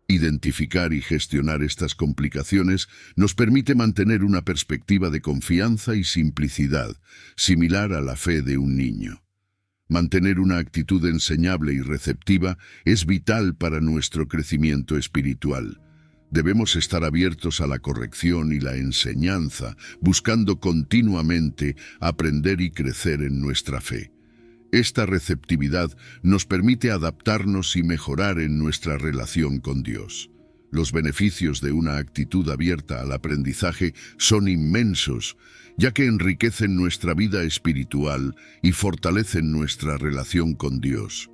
Identificar y gestionar estas complicaciones nos permite mantener una perspectiva de confianza y simplicidad, similar a la fe de un niño. Mantener una actitud enseñable y receptiva es vital para nuestro crecimiento espiritual. Debemos estar abiertos a la corrección y la enseñanza, buscando continuamente aprender y crecer en nuestra fe. Esta receptividad nos permite adaptarnos y mejorar en nuestra relación con Dios. Los beneficios de una actitud abierta al aprendizaje son inmensos, ya que enriquecen nuestra vida espiritual y fortalecen nuestra relación con Dios.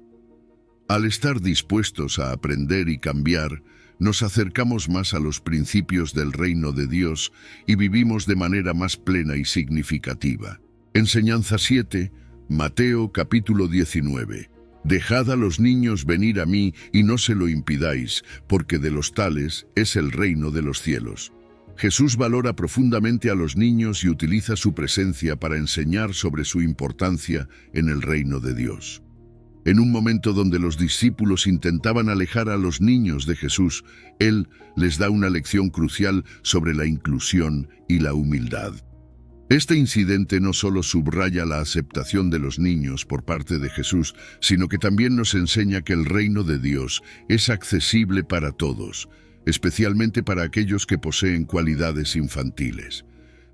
Al estar dispuestos a aprender y cambiar, nos acercamos más a los principios del reino de Dios y vivimos de manera más plena y significativa. Enseñanza 7, Mateo capítulo 19. Dejad a los niños venir a mí y no se lo impidáis, porque de los tales es el reino de los cielos. Jesús valora profundamente a los niños y utiliza su presencia para enseñar sobre su importancia en el reino de Dios. En un momento donde los discípulos intentaban alejar a los niños de Jesús, Él les da una lección crucial sobre la inclusión y la humildad. Este incidente no solo subraya la aceptación de los niños por parte de Jesús, sino que también nos enseña que el reino de Dios es accesible para todos, especialmente para aquellos que poseen cualidades infantiles.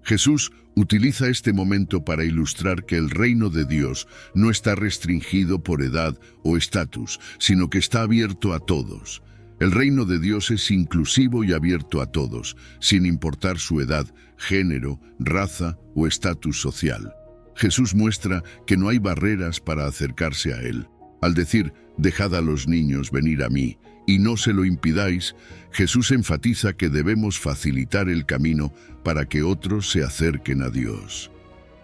Jesús utiliza este momento para ilustrar que el reino de Dios no está restringido por edad o estatus, sino que está abierto a todos. El reino de Dios es inclusivo y abierto a todos, sin importar su edad, género, raza o estatus social. Jesús muestra que no hay barreras para acercarse a Él. Al decir, dejad a los niños venir a mí, y no se lo impidáis, Jesús enfatiza que debemos facilitar el camino para que otros se acerquen a Dios.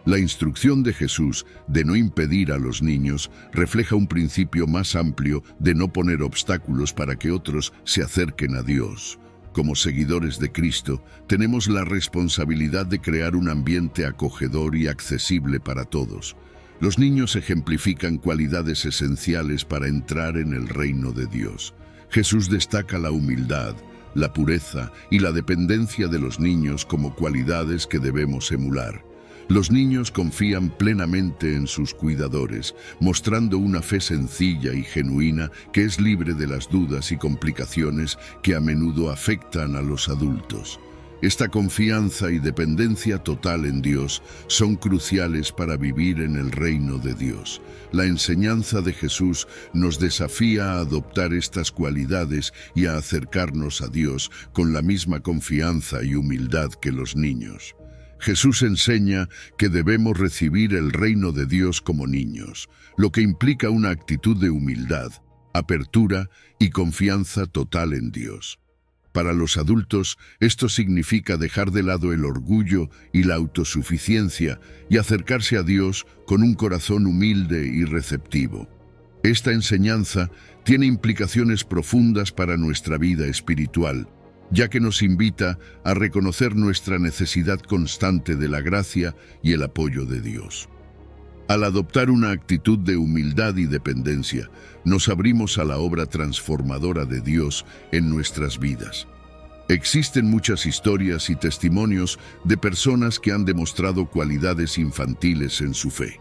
La instrucción de Jesús de no impedir a los niños refleja un principio más amplio de no poner obstáculos para que otros se acerquen a Dios. Como seguidores de Cristo, tenemos la responsabilidad de crear un ambiente acogedor y accesible para todos. Los niños ejemplifican cualidades esenciales para entrar en el reino de Dios. Jesús destaca la humildad, la pureza y la dependencia de los niños como cualidades que debemos emular. Los niños confían plenamente en sus cuidadores, mostrando una fe sencilla y genuina que es libre de las dudas y complicaciones que a menudo afectan a los adultos. Esta confianza y dependencia total en Dios son cruciales para vivir en el reino de Dios. La enseñanza de Jesús nos desafía a adoptar estas cualidades y a acercarnos a Dios con la misma confianza y humildad que los niños. Jesús enseña que debemos recibir el reino de Dios como niños, lo que implica una actitud de humildad, apertura y confianza total en Dios. Para los adultos, esto significa dejar de lado el orgullo y la autosuficiencia y acercarse a Dios con un corazón humilde y receptivo. Esta enseñanza tiene implicaciones profundas para nuestra vida espiritual, ya que nos invita a reconocer nuestra necesidad constante de la gracia y el apoyo de Dios. Al adoptar una actitud de humildad y dependencia, nos abrimos a la obra transformadora de Dios en nuestras vidas. Existen muchas historias y testimonios de personas que han demostrado cualidades infantiles en su fe.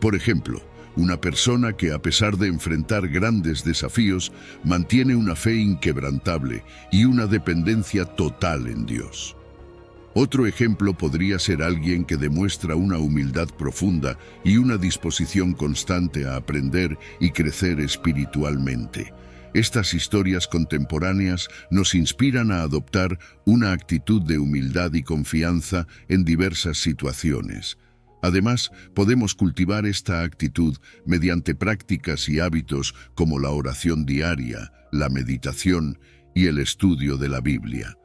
Por ejemplo, una persona que, a pesar de enfrentar grandes desafíos, mantiene una fe inquebrantable y una dependencia total en Dios. Otro ejemplo podría ser alguien que demuestra una humildad profunda y una disposición constante a aprender y crecer espiritualmente. Estas historias contemporáneas nos inspiran a adoptar una actitud de humildad y confianza en diversas situaciones. Además, podemos cultivar esta actitud mediante prácticas y hábitos como la oración diaria, la meditación y el estudio de la Biblia.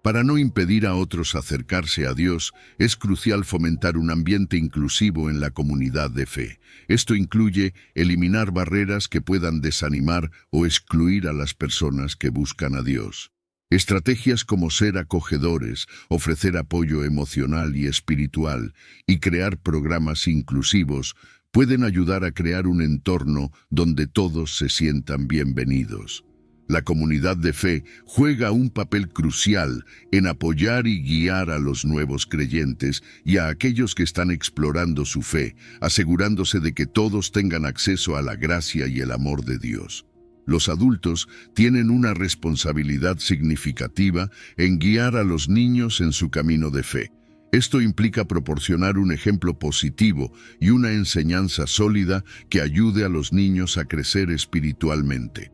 Para no impedir a otros acercarse a Dios, es crucial fomentar un ambiente inclusivo en la comunidad de fe. Esto incluye eliminar barreras que puedan desanimar o excluir a las personas que buscan a Dios. Estrategias como ser acogedores, ofrecer apoyo emocional y espiritual y crear programas inclusivos pueden ayudar a crear un entorno donde todos se sientan bienvenidos. La comunidad de fe juega un papel crucial en apoyar y guiar a los nuevos creyentes y a aquellos que están explorando su fe, asegurándose de que todos tengan acceso a la gracia y el amor de Dios. Los adultos tienen una responsabilidad significativa en guiar a los niños en su camino de fe. Esto implica proporcionar un ejemplo positivo y una enseñanza sólida que ayude a los niños a crecer espiritualmente.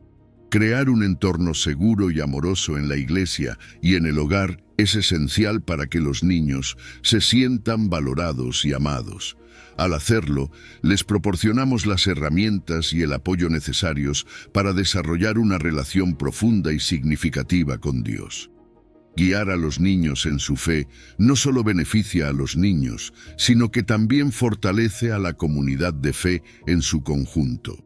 Crear un entorno seguro y amoroso en la iglesia y en el hogar es esencial para que los niños se sientan valorados y amados. Al hacerlo, les proporcionamos las herramientas y el apoyo necesarios para desarrollar una relación profunda y significativa con Dios. Guiar a los niños en su fe no solo beneficia a los niños, sino que también fortalece a la comunidad de fe en su conjunto.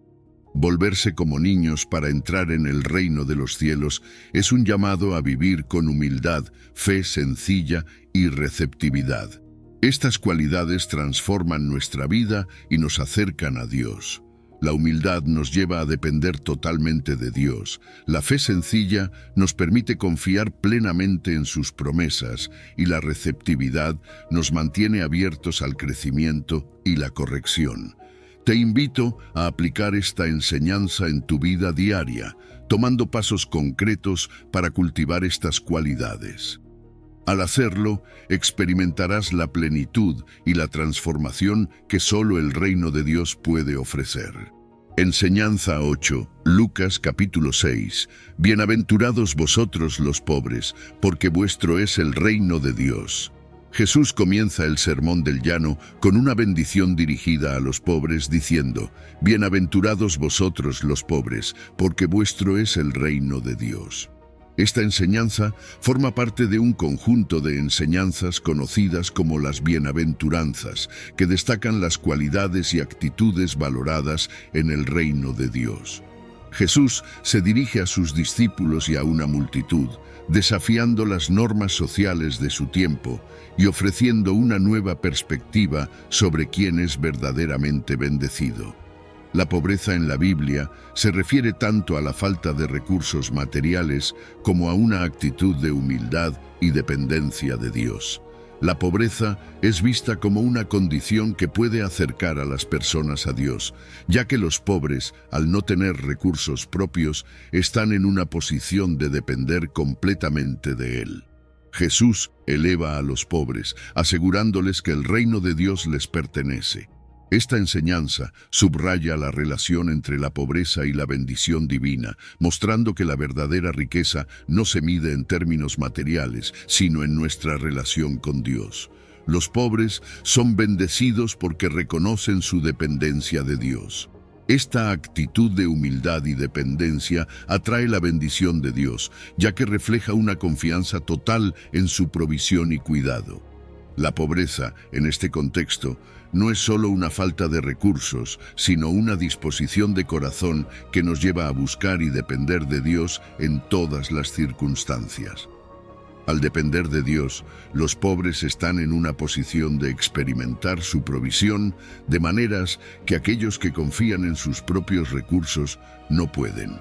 Volverse como niños para entrar en el reino de los cielos es un llamado a vivir con humildad, fe sencilla y receptividad. Estas cualidades transforman nuestra vida y nos acercan a Dios. La humildad nos lleva a depender totalmente de Dios. La fe sencilla nos permite confiar plenamente en sus promesas y la receptividad nos mantiene abiertos al crecimiento y la corrección. Te invito a aplicar esta enseñanza en tu vida diaria, tomando pasos concretos para cultivar estas cualidades. Al hacerlo, experimentarás la plenitud y la transformación que solo el reino de Dios puede ofrecer. Enseñanza 8, Lucas capítulo 6. Bienaventurados vosotros los pobres, porque vuestro es el reino de Dios. Jesús comienza el Sermón del Llano con una bendición dirigida a los pobres diciendo: Bienaventurados vosotros los pobres, porque vuestro es el reino de Dios. Esta enseñanza forma parte de un conjunto de enseñanzas conocidas como las bienaventuranzas, que destacan las cualidades y actitudes valoradas en el reino de Dios. Jesús se dirige a sus discípulos y a una multitud, desafiando las normas sociales de su tiempo y ofreciendo una nueva perspectiva sobre quién es verdaderamente bendecido. La pobreza en la Biblia se refiere tanto a la falta de recursos materiales como a una actitud de humildad y dependencia de Dios. La pobreza es vista como una condición que puede acercar a las personas a Dios, ya que los pobres, al no tener recursos propios, están en una posición de depender completamente de Él. Jesús eleva a los pobres, asegurándoles que el reino de Dios les pertenece. Esta enseñanza subraya la relación entre la pobreza y la bendición divina, mostrando que la verdadera riqueza no se mide en términos materiales, sino en nuestra relación con Dios. Los pobres son bendecidos porque reconocen su dependencia de Dios. Esta actitud de humildad y dependencia atrae la bendición de Dios, ya que refleja una confianza total en su provisión y cuidado. La pobreza, en este contexto, no es solo una falta de recursos, sino una disposición de corazón que nos lleva a buscar y depender de Dios en todas las circunstancias. Al depender de Dios, los pobres están en una posición de experimentar su provisión de maneras que aquellos que confían en sus propios recursos no pueden.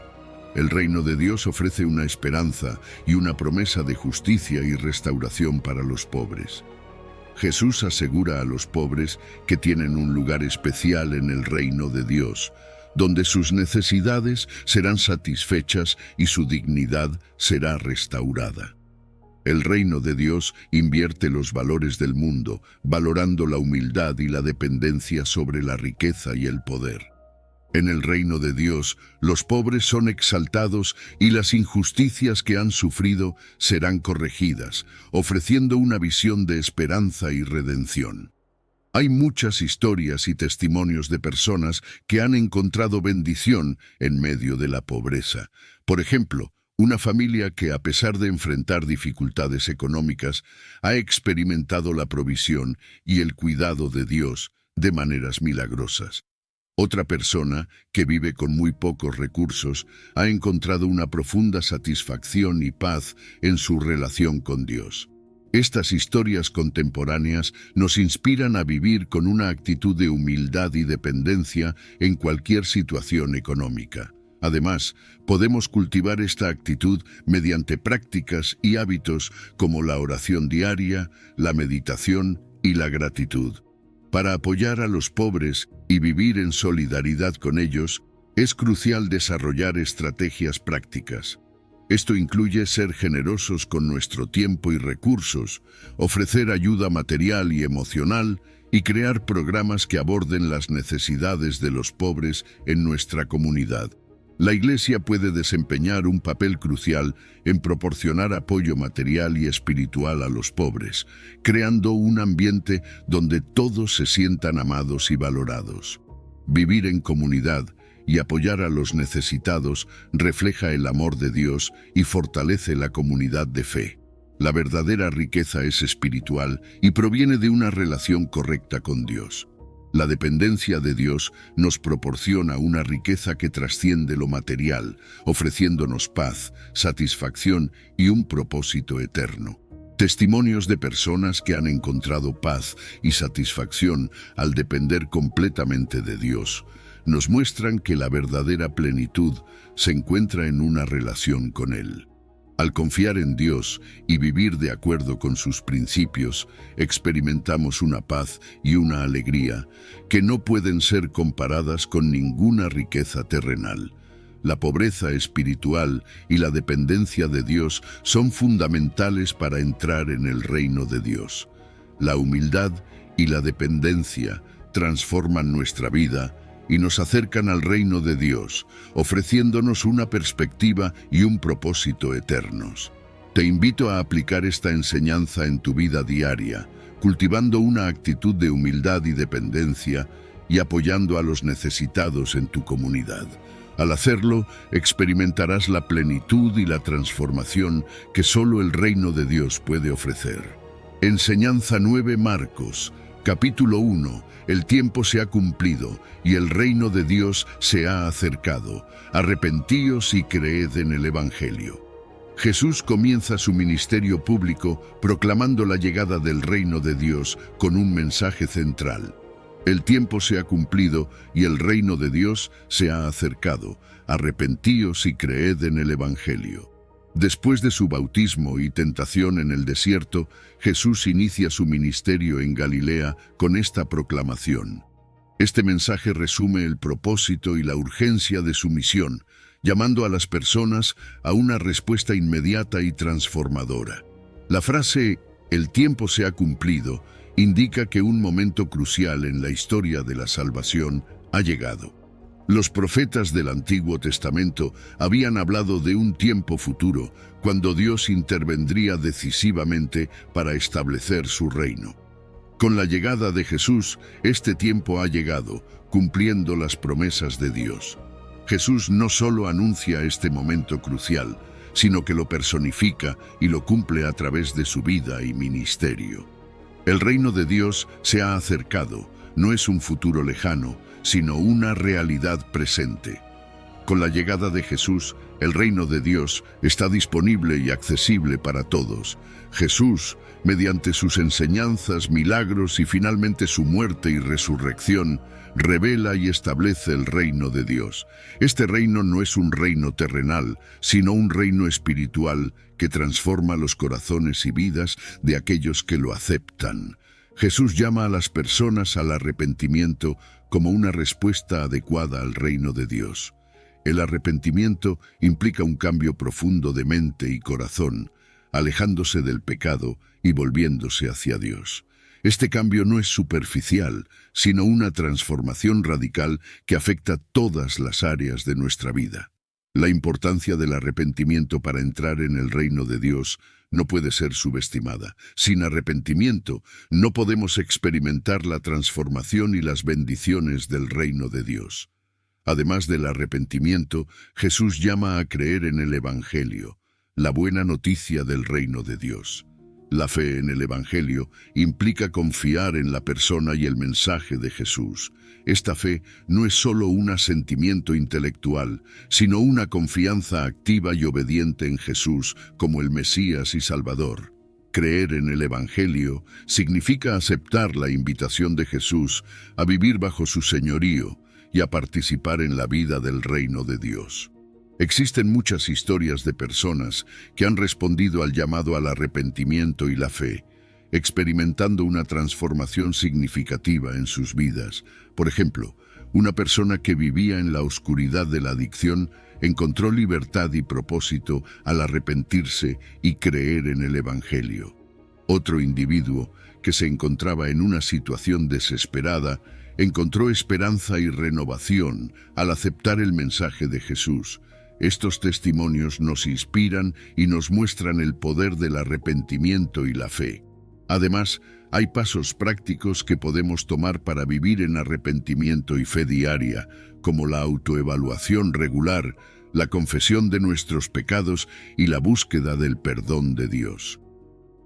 El reino de Dios ofrece una esperanza y una promesa de justicia y restauración para los pobres. Jesús asegura a los pobres que tienen un lugar especial en el reino de Dios, donde sus necesidades serán satisfechas y su dignidad será restaurada. El reino de Dios invierte los valores del mundo, valorando la humildad y la dependencia sobre la riqueza y el poder. En el reino de Dios, los pobres son exaltados y las injusticias que han sufrido serán corregidas, ofreciendo una visión de esperanza y redención. Hay muchas historias y testimonios de personas que han encontrado bendición en medio de la pobreza. Por ejemplo, una familia que, a pesar de enfrentar dificultades económicas, ha experimentado la provisión y el cuidado de Dios de maneras milagrosas. Otra persona, que vive con muy pocos recursos, ha encontrado una profunda satisfacción y paz en su relación con Dios. Estas historias contemporáneas nos inspiran a vivir con una actitud de humildad y dependencia en cualquier situación económica. Además, podemos cultivar esta actitud mediante prácticas y hábitos como la oración diaria, la meditación y la gratitud. Para apoyar a los pobres y vivir en solidaridad con ellos, es crucial desarrollar estrategias prácticas. Esto incluye ser generosos con nuestro tiempo y recursos, ofrecer ayuda material y emocional y crear programas que aborden las necesidades de los pobres en nuestra comunidad. La Iglesia puede desempeñar un papel crucial en proporcionar apoyo material y espiritual a los pobres, creando un ambiente donde todos se sientan amados y valorados. Vivir en comunidad y apoyar a los necesitados refleja el amor de Dios y fortalece la comunidad de fe. La verdadera riqueza es espiritual y proviene de una relación correcta con Dios. La dependencia de Dios nos proporciona una riqueza que trasciende lo material, ofreciéndonos paz, satisfacción y un propósito eterno. Testimonios de personas que han encontrado paz y satisfacción al depender completamente de Dios nos muestran que la verdadera plenitud se encuentra en una relación con Él. Al confiar en Dios y vivir de acuerdo con sus principios, experimentamos una paz y una alegría que no pueden ser comparadas con ninguna riqueza terrenal. La pobreza espiritual y la dependencia de Dios son fundamentales para entrar en el reino de Dios. La humildad y la dependencia transforman nuestra vida y nos acercan al reino de Dios, ofreciéndonos una perspectiva y un propósito eternos. Te invito a aplicar esta enseñanza en tu vida diaria, cultivando una actitud de humildad y dependencia y apoyando a los necesitados en tu comunidad. Al hacerlo, experimentarás la plenitud y la transformación que solo el reino de Dios puede ofrecer. Enseñanza 9 Marcos, capítulo 1. El tiempo se ha cumplido y el reino de Dios se ha acercado. Arrepentíos y creed en el Evangelio. Jesús comienza su ministerio público proclamando la llegada del reino de Dios con un mensaje central. El tiempo se ha cumplido y el reino de Dios se ha acercado. Arrepentíos y creed en el Evangelio. Después de su bautismo y tentación en el desierto, Jesús inicia su ministerio en Galilea con esta proclamación. Este mensaje resume el propósito y la urgencia de su misión, llamando a las personas a una respuesta inmediata y transformadora. La frase "el tiempo se ha cumplido" indica que un momento crucial en la historia de la salvación ha llegado. Los profetas del Antiguo Testamento habían hablado de un tiempo futuro, cuando Dios intervendría decisivamente para establecer su reino. Con la llegada de Jesús, este tiempo ha llegado, cumpliendo las promesas de Dios. Jesús no solo anuncia este momento crucial, sino que lo personifica y lo cumple a través de su vida y ministerio. El reino de Dios se ha acercado, no es un futuro lejano, sino una realidad presente. Con la llegada de Jesús, el reino de Dios está disponible y accesible para todos. Jesús, mediante sus enseñanzas, milagros y finalmente su muerte y resurrección, revela y establece el reino de Dios. Este reino no es un reino terrenal, sino un reino espiritual que transforma los corazones y vidas de aquellos que lo aceptan. Jesús llama a las personas al arrepentimiento como una respuesta adecuada al reino de Dios. El arrepentimiento implica un cambio profundo de mente y corazón, alejándose del pecado y volviéndose hacia Dios. Este cambio no es superficial, sino una transformación radical que afecta todas las áreas de nuestra vida. La importancia del arrepentimiento para entrar en el reino de Dios no puede ser subestimada. Sin arrepentimiento, no podemos experimentar la transformación y las bendiciones del reino de Dios. Además del arrepentimiento, Jesús llama a creer en el Evangelio, la buena noticia del reino de Dios. La fe en el Evangelio implica confiar en la persona y el mensaje de Jesús. Esta fe no es solo un asentimiento intelectual, sino una confianza activa y obediente en Jesús como el Mesías y Salvador. Creer en el Evangelio significa aceptar la invitación de Jesús a vivir bajo su señorío y a participar en la vida del reino de Dios. Existen muchas historias de personas que han respondido al llamado al arrepentimiento y la fe, experimentando una transformación significativa en sus vidas. Por ejemplo, Una persona que vivía en la oscuridad de la adicción encontró libertad y propósito al arrepentirse y creer en el Evangelio. Otro individuo, que se encontraba en una situación desesperada, encontró esperanza y renovación al aceptar el mensaje de Jesús. Estos testimonios nos inspiran y nos muestran el poder del arrepentimiento y la fe. Además, hay pasos prácticos que podemos tomar para vivir en arrepentimiento y fe diaria, como la autoevaluación regular, la confesión de nuestros pecados y la búsqueda del perdón de Dios.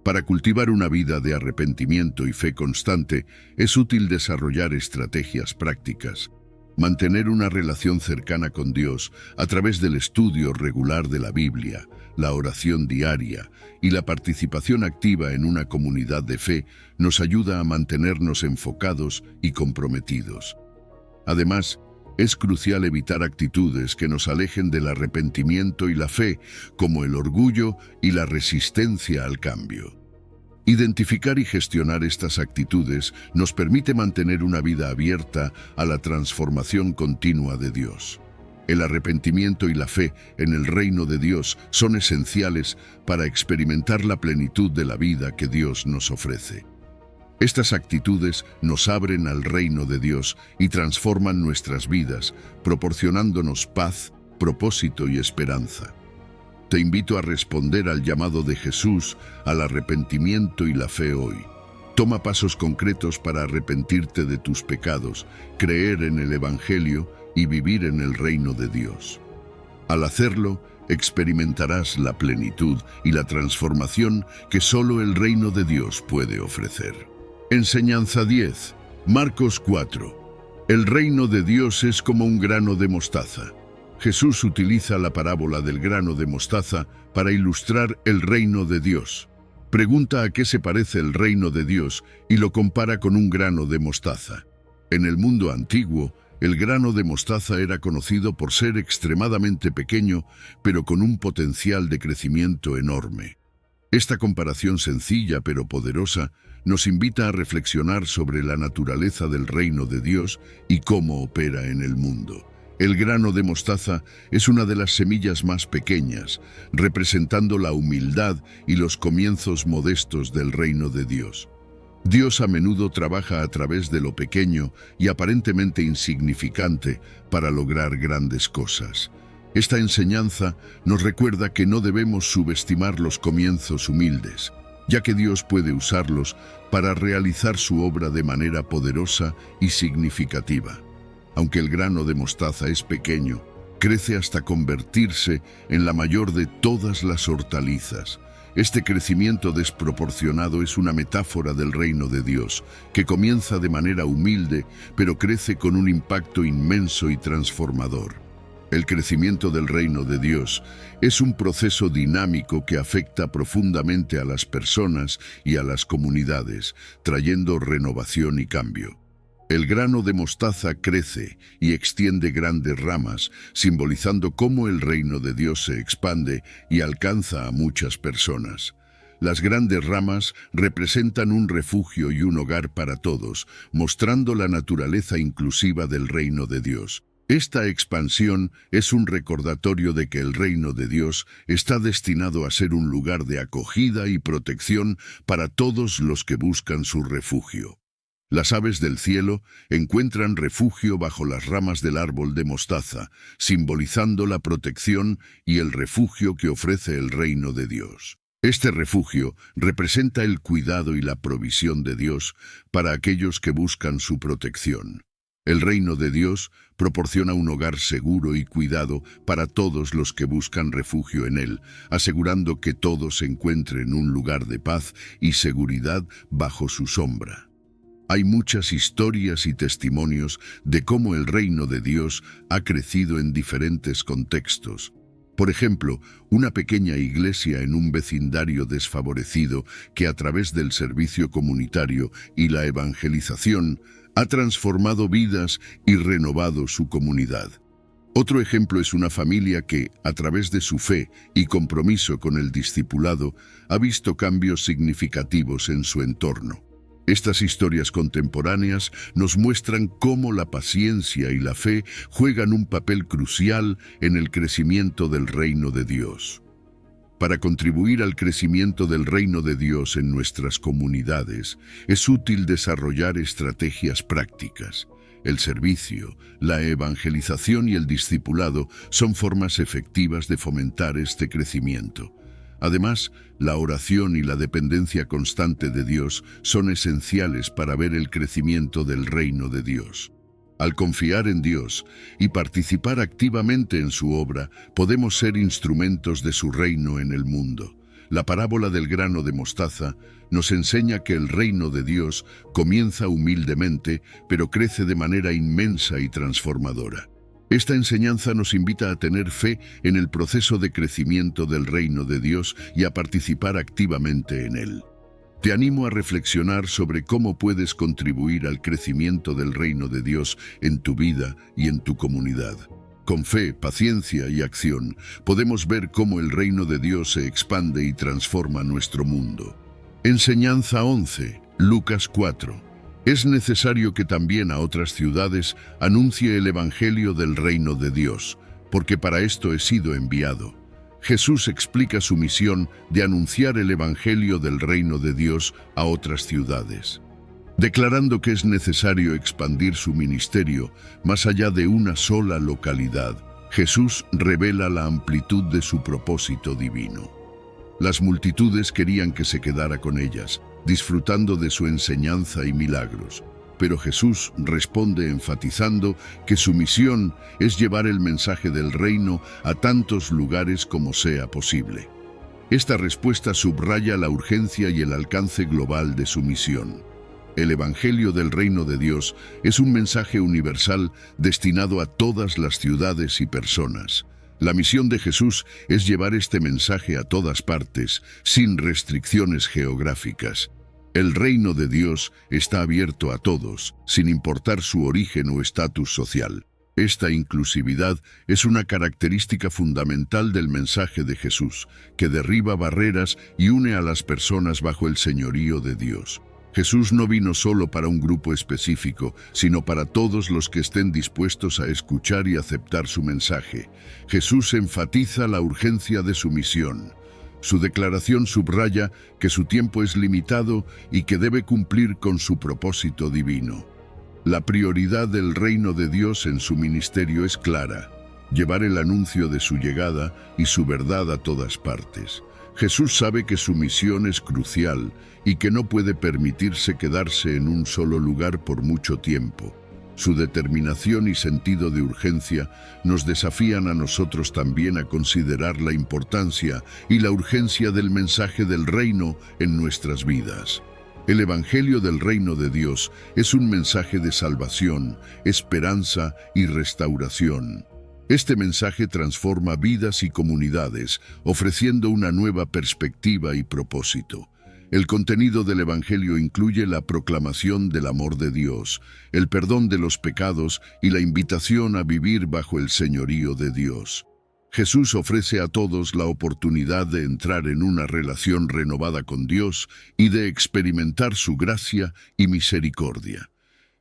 Para cultivar una vida de arrepentimiento y fe constante, es útil desarrollar estrategias prácticas. Mantener una relación cercana con Dios a través del estudio regular de la Biblia, la oración diaria y la participación activa en una comunidad de fe nos ayuda a mantenernos enfocados y comprometidos. Además, es crucial evitar actitudes que nos alejen del arrepentimiento y la fe, como el orgullo y la resistencia al cambio. Identificar y gestionar estas actitudes nos permite mantener una vida abierta a la transformación continua de Dios. El arrepentimiento y la fe en el reino de Dios son esenciales para experimentar la plenitud de la vida que Dios nos ofrece. Estas actitudes nos abren al reino de Dios y transforman nuestras vidas, proporcionándonos paz, propósito y esperanza. Te invito a responder al llamado de Jesús al arrepentimiento y la fe hoy. Toma pasos concretos para arrepentirte de tus pecados, creer en el Evangelio y vivir en el reino de Dios. Al hacerlo, experimentarás la plenitud y la transformación que solo el reino de Dios puede ofrecer. Enseñanza 10. Marcos 4. El reino de Dios es como un grano de mostaza. Jesús utiliza la parábola del grano de mostaza para ilustrar el reino de Dios. Pregunta a qué se parece el reino de Dios y lo compara con un grano de mostaza. En el mundo antiguo, el grano de mostaza era conocido por ser extremadamente pequeño, pero con un potencial de crecimiento enorme. Esta comparación sencilla pero poderosa nos invita a reflexionar sobre la naturaleza del reino de Dios y cómo opera en el mundo. El grano de mostaza es una de las semillas más pequeñas, representando la humildad y los comienzos modestos del reino de Dios. Dios a menudo trabaja a través de lo pequeño y aparentemente insignificante para lograr grandes cosas. Esta enseñanza nos recuerda que no debemos subestimar los comienzos humildes, ya que Dios puede usarlos para realizar su obra de manera poderosa y significativa. Aunque el grano de mostaza es pequeño, crece hasta convertirse en la mayor de todas las hortalizas. Este crecimiento desproporcionado es una metáfora del reino de Dios, que comienza de manera humilde, pero crece con un impacto inmenso y transformador. El crecimiento del reino de Dios es un proceso dinámico que afecta profundamente a las personas y a las comunidades, trayendo renovación y cambio. El grano de mostaza crece y extiende grandes ramas, simbolizando cómo el reino de Dios se expande y alcanza a muchas personas. Las grandes ramas representan un refugio y un hogar para todos, mostrando la naturaleza inclusiva del reino de Dios. Esta expansión es un recordatorio de que el reino de Dios está destinado a ser un lugar de acogida y protección para todos los que buscan su refugio. Las aves del cielo encuentran refugio bajo las ramas del árbol de mostaza, simbolizando la protección y el refugio que ofrece el reino de Dios. Este refugio representa el cuidado y la provisión de Dios para aquellos que buscan su protección. El reino de Dios proporciona un hogar seguro y cuidado para todos los que buscan refugio en él, asegurando que todos encuentren un lugar de paz y seguridad bajo su sombra. Hay muchas historias y testimonios de cómo el reino de Dios ha crecido en diferentes contextos. Por ejemplo, una pequeña iglesia en un vecindario desfavorecido que a través del servicio comunitario y la evangelización ha transformado vidas y renovado su comunidad. Otro ejemplo es una familia que, a través de su fe y compromiso con el discipulado, ha visto cambios significativos en su entorno. Estas historias contemporáneas nos muestran cómo la paciencia y la fe juegan un papel crucial en el crecimiento del reino de Dios. Para contribuir al crecimiento del reino de Dios en nuestras comunidades, es útil desarrollar estrategias prácticas. El servicio, la evangelización y el discipulado son formas efectivas de fomentar este crecimiento. Además, la oración y la dependencia constante de Dios son esenciales para ver el crecimiento del reino de Dios. Al confiar en Dios y participar activamente en su obra, podemos ser instrumentos de su reino en el mundo. La parábola del grano de mostaza nos enseña que el reino de Dios comienza humildemente, pero crece de manera inmensa y transformadora. Esta enseñanza nos invita a tener fe en el proceso de crecimiento del reino de Dios y a participar activamente en él. Te animo a reflexionar sobre cómo puedes contribuir al crecimiento del reino de Dios en tu vida y en tu comunidad. Con fe, paciencia y acción, podemos ver cómo el reino de Dios se expande y transforma nuestro mundo. Enseñanza 11, Lucas 4. Es necesario que también a otras ciudades anuncie el evangelio del reino de Dios, porque para esto he sido enviado. Jesús explica su misión de anunciar el evangelio del reino de Dios a otras ciudades, declarando que es necesario expandir su ministerio más allá de una sola localidad. Jesús revela la amplitud de su propósito divino. Las multitudes querían que se quedara con ellas, disfrutando de su enseñanza y milagros. Pero Jesús responde enfatizando que su misión es llevar el mensaje del reino a tantos lugares como sea posible. Esta respuesta subraya la urgencia y el alcance global de su misión. El Evangelio del Reino de Dios es un mensaje universal destinado a todas las ciudades y personas. La misión de Jesús es llevar este mensaje a todas partes, sin restricciones geográficas. El reino de Dios está abierto a todos, sin importar su origen o estatus social. Esta inclusividad es una característica fundamental del mensaje de Jesús, que derriba barreras y une a las personas bajo el señorío de Dios. Jesús no vino solo para un grupo específico, sino para todos los que estén dispuestos a escuchar y aceptar su mensaje. Jesús enfatiza la urgencia de su misión. Su declaración subraya que su tiempo es limitado y que debe cumplir con su propósito divino. La prioridad del reino de Dios en su ministerio es clara: llevar el anuncio de su llegada y su verdad a todas partes. Jesús sabe que su misión es crucial y que no puede permitirse quedarse en un solo lugar por mucho tiempo. Su determinación y sentido de urgencia nos desafían a nosotros también a considerar la importancia y la urgencia del mensaje del reino en nuestras vidas. El Evangelio del Reino de Dios es un mensaje de salvación, esperanza y restauración. Este mensaje transforma vidas y comunidades, ofreciendo una nueva perspectiva y propósito. El contenido del Evangelio incluye la proclamación del amor de Dios, el perdón de los pecados y la invitación a vivir bajo el señorío de Dios. Jesús ofrece a todos la oportunidad de entrar en una relación renovada con Dios y de experimentar su gracia y misericordia.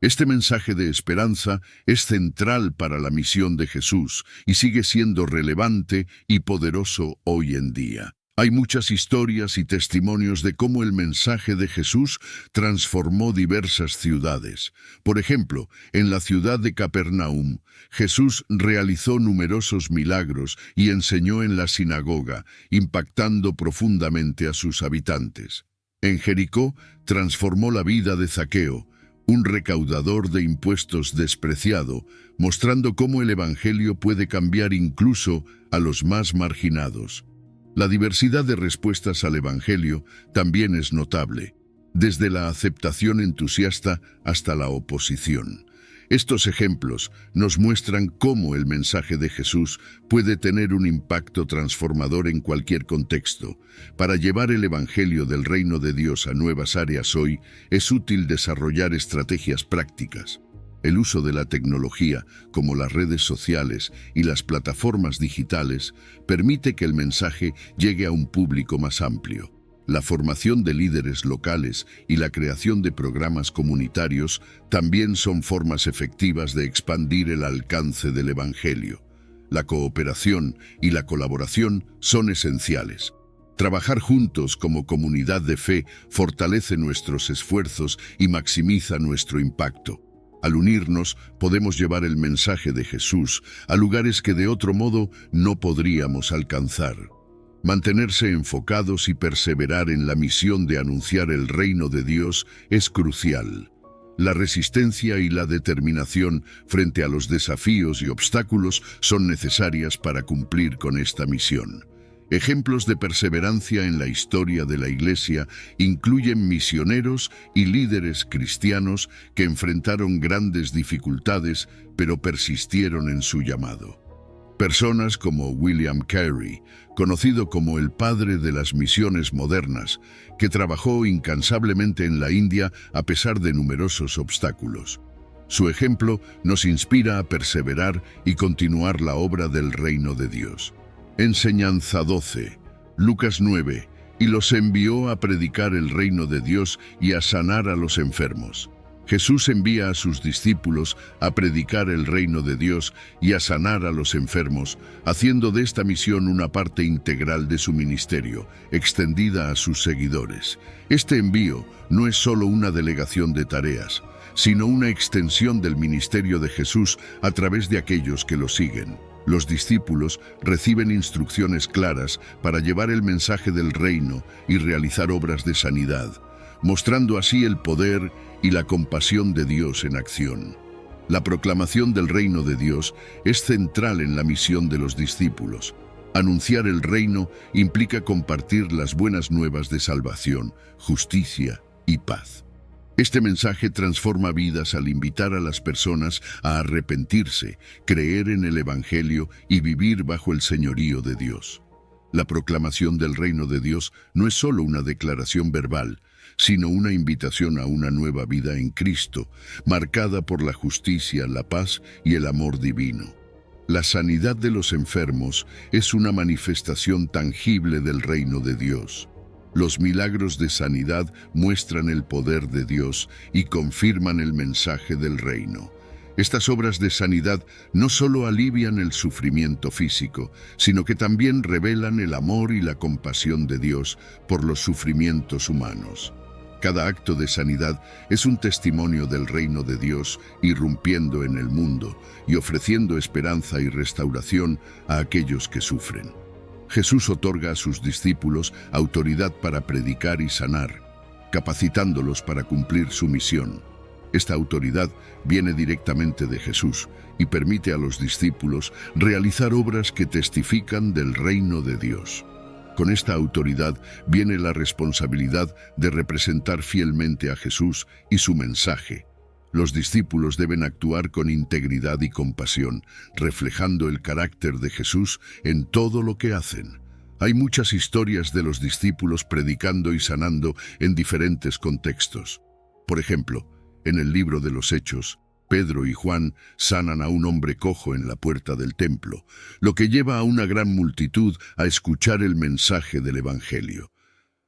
Este mensaje de esperanza es central para la misión de Jesús y sigue siendo relevante y poderoso hoy en día. Hay muchas historias y testimonios de cómo el mensaje de Jesús transformó diversas ciudades. Por ejemplo, en la ciudad de Capernaum, Jesús realizó numerosos milagros y enseñó en la sinagoga, impactando profundamente a sus habitantes. En Jericó, transformó la vida de Zaqueo, un recaudador de impuestos despreciado, mostrando cómo el Evangelio puede cambiar incluso a los más marginados. La diversidad de respuestas al Evangelio también es notable, desde la aceptación entusiasta hasta la oposición. Estos ejemplos nos muestran cómo el mensaje de Jesús puede tener un impacto transformador en cualquier contexto. Para llevar el Evangelio del Reino de Dios a nuevas áreas hoy, es útil desarrollar estrategias prácticas. El uso de la tecnología, como las redes sociales y las plataformas digitales, permite que el mensaje llegue a un público más amplio. La formación de líderes locales y la creación de programas comunitarios también son formas efectivas de expandir el alcance del Evangelio. La cooperación y la colaboración son esenciales. Trabajar juntos como comunidad de fe fortalece nuestros esfuerzos y maximiza nuestro impacto. Al unirnos, podemos llevar el mensaje de Jesús a lugares que de otro modo no podríamos alcanzar. Mantenerse enfocados y perseverar en la misión de anunciar el reino de Dios es crucial. La resistencia y la determinación frente a los desafíos y obstáculos son necesarias para cumplir con esta misión. Ejemplos de perseverancia en la historia de la Iglesia incluyen misioneros y líderes cristianos que enfrentaron grandes dificultades, pero persistieron en su llamado. Personas como William Carey, conocido como el padre de las misiones modernas, que trabajó incansablemente en la India a pesar de numerosos obstáculos. Su ejemplo nos inspira a perseverar y continuar la obra del reino de Dios. Enseñanza 12, Lucas 9, y los envió a predicar el reino de Dios y a sanar a los enfermos. Jesús envía a sus discípulos a predicar el reino de Dios y a sanar a los enfermos, haciendo de esta misión una parte integral de su ministerio, extendida a sus seguidores. Este envío no es solo una delegación de tareas, sino una extensión del ministerio de Jesús a través de aquellos que lo siguen. Los discípulos reciben instrucciones claras para llevar el mensaje del reino y realizar obras de sanidad, mostrando así el poder y la compasión de Dios en acción. La proclamación del reino de Dios es central en la misión de los discípulos. Anunciar el reino implica compartir las buenas nuevas de salvación, justicia y paz. Este mensaje transforma vidas al invitar a las personas a arrepentirse, creer en el Evangelio y vivir bajo el señorío de Dios. La proclamación del reino de Dios no es solo una declaración verbal, sino una invitación a una nueva vida en Cristo, marcada por la justicia, la paz y el amor divino. La sanidad de los enfermos es una manifestación tangible del reino de Dios. Los milagros de sanidad muestran el poder de Dios y confirman el mensaje del reino. Estas obras de sanidad no solo alivian el sufrimiento físico, sino que también revelan el amor y la compasión de Dios por los sufrimientos humanos. Cada acto de sanidad es un testimonio del reino de Dios irrumpiendo en el mundo y ofreciendo esperanza y restauración a aquellos que sufren. Jesús otorga a sus discípulos autoridad para predicar y sanar, capacitándolos para cumplir su misión. Esta autoridad viene directamente de Jesús y permite a los discípulos realizar obras que testifican del reino de Dios. Con esta autoridad viene la responsabilidad de representar fielmente a Jesús y su mensaje. Los discípulos deben actuar con integridad y compasión, reflejando el carácter de Jesús en todo lo que hacen. Hay muchas historias de los discípulos predicando y sanando en diferentes contextos. Por ejemplo, en el libro de los Hechos, Pedro y Juan sanan a un hombre cojo en la puerta del templo, lo que lleva a una gran multitud a escuchar el mensaje del Evangelio.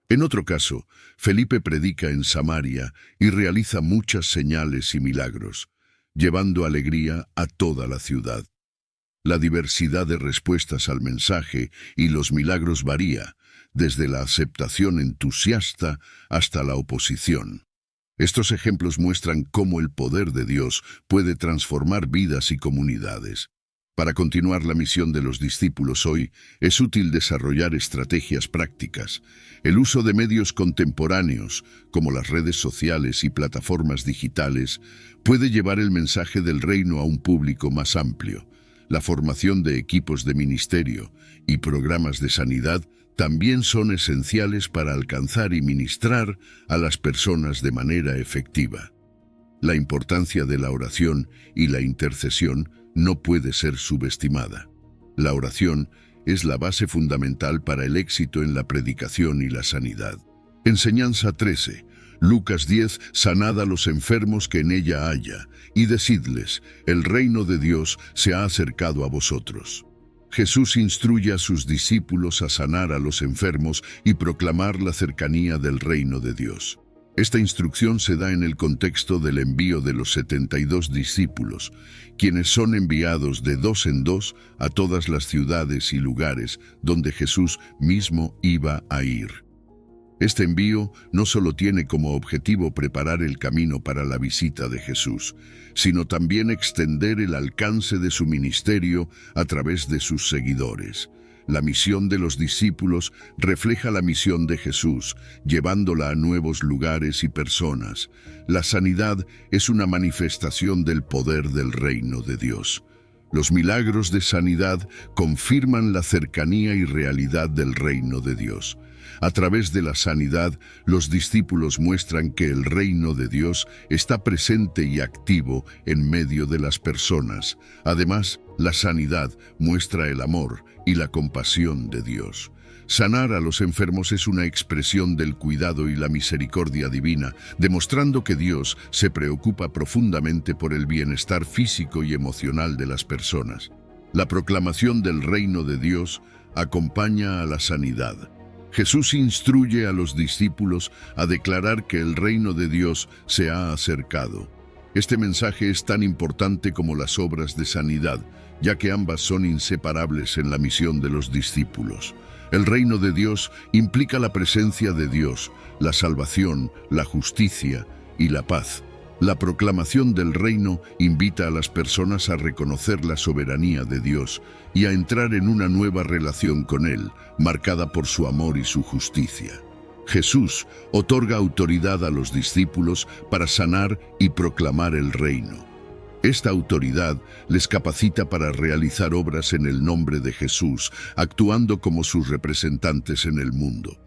En otro caso, Felipe predica en Samaria y realiza muchas señales y milagros, llevando alegría a toda la ciudad. La diversidad de respuestas al mensaje y los milagros varía, desde la aceptación entusiasta hasta la oposición. Estos ejemplos muestran cómo el poder de Dios puede transformar vidas y comunidades. Para continuar la misión de los discípulos hoy, es útil desarrollar estrategias prácticas. El uso de medios contemporáneos, como las redes sociales y plataformas digitales, puede llevar el mensaje del reino a un público más amplio. La formación de equipos de ministerio y programas de sanidad también son esenciales para alcanzar y ministrar a las personas de manera efectiva. La importancia de la oración y la intercesión no puede ser subestimada. La oración es la base fundamental para el éxito en la predicación y la sanidad. Enseñanza 13. Lucas 10. Sanad a los enfermos que en ella haya, y decidles, el reino de Dios se ha acercado a vosotros. Jesús instruye a sus discípulos a sanar a los enfermos y proclamar la cercanía del reino de Dios. Esta instrucción se da en el contexto del envío de los 72 discípulos, quienes son enviados de dos en dos a todas las ciudades y lugares donde Jesús mismo iba a ir. Este envío no solo tiene como objetivo preparar el camino para la visita de Jesús, sino también extender el alcance de su ministerio a través de sus seguidores. La misión de los discípulos refleja la misión de Jesús, llevándola a nuevos lugares y personas. La sanidad es una manifestación del poder del reino de Dios. Los milagros de sanidad confirman la cercanía y realidad del reino de Dios. A través de la sanidad, los discípulos muestran que el reino de Dios está presente y activo en medio de las personas. Además, la sanidad muestra el amor y la compasión de Dios. Sanar a los enfermos es una expresión del cuidado y la misericordia divina, demostrando que Dios se preocupa profundamente por el bienestar físico y emocional de las personas. La proclamación del reino de Dios acompaña a la sanidad. Jesús instruye a los discípulos a declarar que el reino de Dios se ha acercado. Este mensaje es tan importante como las obras de sanidad, ya que ambas son inseparables en la misión de los discípulos. El reino de Dios implica la presencia de Dios, la salvación, la justicia y la paz. La proclamación del reino invita a las personas a reconocer la soberanía de Dios y a entrar en una nueva relación con Él, marcada por su amor y su justicia. Jesús otorga autoridad a los discípulos para sanar y proclamar el reino. Esta autoridad les capacita para realizar obras en el nombre de Jesús, actuando como sus representantes en el mundo.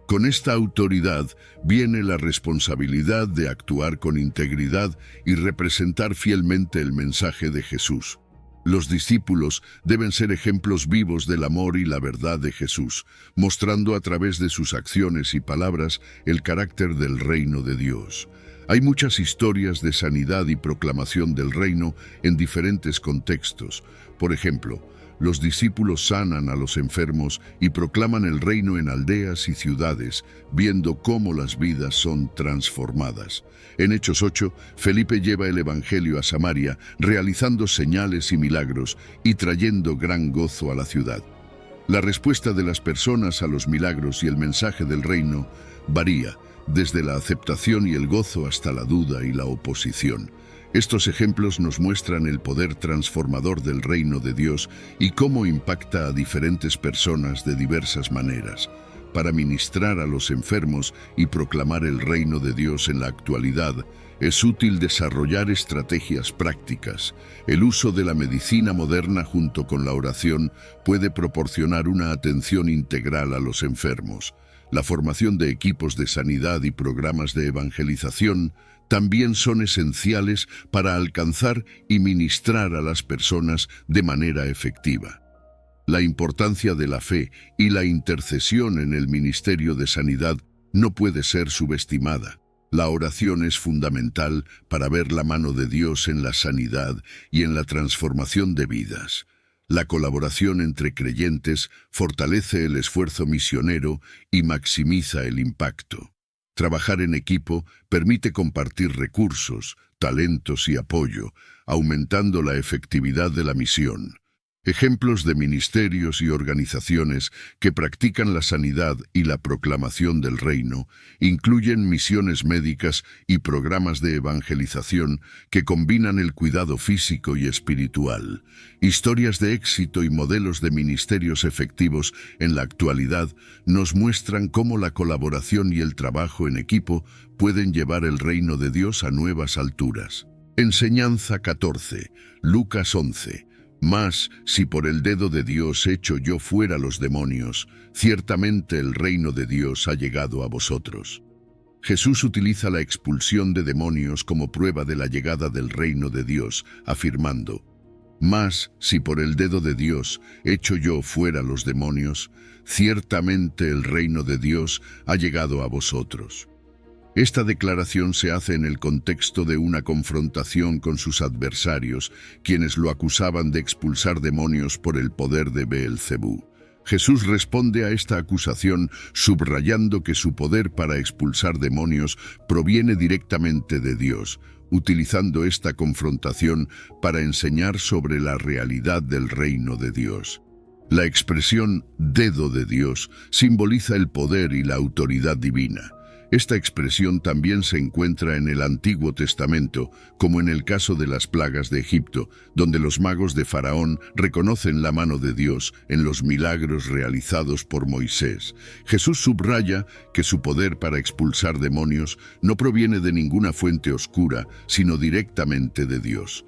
Con esta autoridad viene la responsabilidad de actuar con integridad y representar fielmente el mensaje de Jesús. Los discípulos deben ser ejemplos vivos del amor y la verdad de Jesús, mostrando a través de sus acciones y palabras el carácter del reino de Dios. Hay muchas historias de sanidad y proclamación del reino en diferentes contextos. Por ejemplo, los discípulos sanan a los enfermos y proclaman el reino en aldeas y ciudades, viendo cómo las vidas son transformadas. En Hechos 8, Felipe lleva el evangelio a Samaria, realizando señales y milagros y trayendo gran gozo a la ciudad. La respuesta de las personas a los milagros y el mensaje del reino varía, desde la aceptación y el gozo hasta la duda y la oposición. Estos ejemplos nos muestran el poder transformador del reino de Dios y cómo impacta a diferentes personas de diversas maneras. Para ministrar a los enfermos y proclamar el reino de Dios en la actualidad, es útil desarrollar estrategias prácticas. El uso de la medicina moderna junto con la oración puede proporcionar una atención integral a los enfermos. La formación de equipos de sanidad y programas de evangelización también son esenciales para alcanzar y ministrar a las personas de manera efectiva. La importancia de la fe y la intercesión en el ministerio de sanidad no puede ser subestimada. La oración es fundamental para ver la mano de Dios en la sanidad y en la transformación de vidas. La colaboración entre creyentes fortalece el esfuerzo misionero y maximiza el impacto. Trabajar en equipo permite compartir recursos, talentos y apoyo, aumentando la efectividad de la misión. Ejemplos de ministerios y organizaciones que practican la sanidad y la proclamación del reino incluyen misiones médicas y programas de evangelización que combinan el cuidado físico y espiritual. Historias de éxito y modelos de ministerios efectivos en la actualidad nos muestran cómo la colaboración y el trabajo en equipo pueden llevar el reino de Dios a nuevas alturas. Enseñanza 14, Lucas 11. Mas, si por el dedo de Dios echo yo fuera los demonios, ciertamente el reino de Dios ha llegado a vosotros. Jesús utiliza la expulsión de demonios como prueba de la llegada del reino de Dios, afirmando: Mas, si por el dedo de Dios echo yo fuera los demonios, ciertamente el reino de Dios ha llegado a vosotros. Esta declaración se hace en el contexto de una confrontación con sus adversarios, quienes lo acusaban de expulsar demonios por el poder de Beelzebú. Jesús responde a esta acusación subrayando que su poder para expulsar demonios proviene directamente de Dios, utilizando esta confrontación para enseñar sobre la realidad del reino de Dios. La expresión «dedo de Dios» simboliza el poder y la autoridad divina. Esta expresión también se encuentra en el Antiguo Testamento, como en el caso de las plagas de Egipto, donde los magos de Faraón reconocen la mano de Dios en los milagros realizados por Moisés. Jesús subraya que su poder para expulsar demonios no proviene de ninguna fuente oscura, sino directamente de Dios.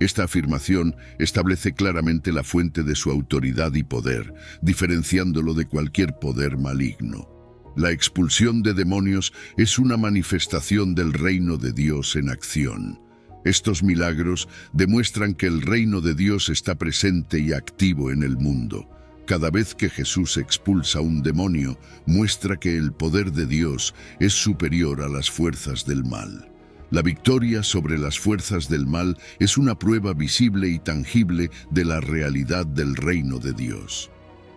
Esta afirmación establece claramente la fuente de su autoridad y poder, diferenciándolo de cualquier poder maligno. La expulsión de demonios es una manifestación del reino de Dios en acción. Estos milagros demuestran que el reino de Dios está presente y activo en el mundo. Cada vez que Jesús expulsa un demonio, muestra que el poder de Dios es superior a las fuerzas del mal. La victoria sobre las fuerzas del mal es una prueba visible y tangible de la realidad del reino de Dios.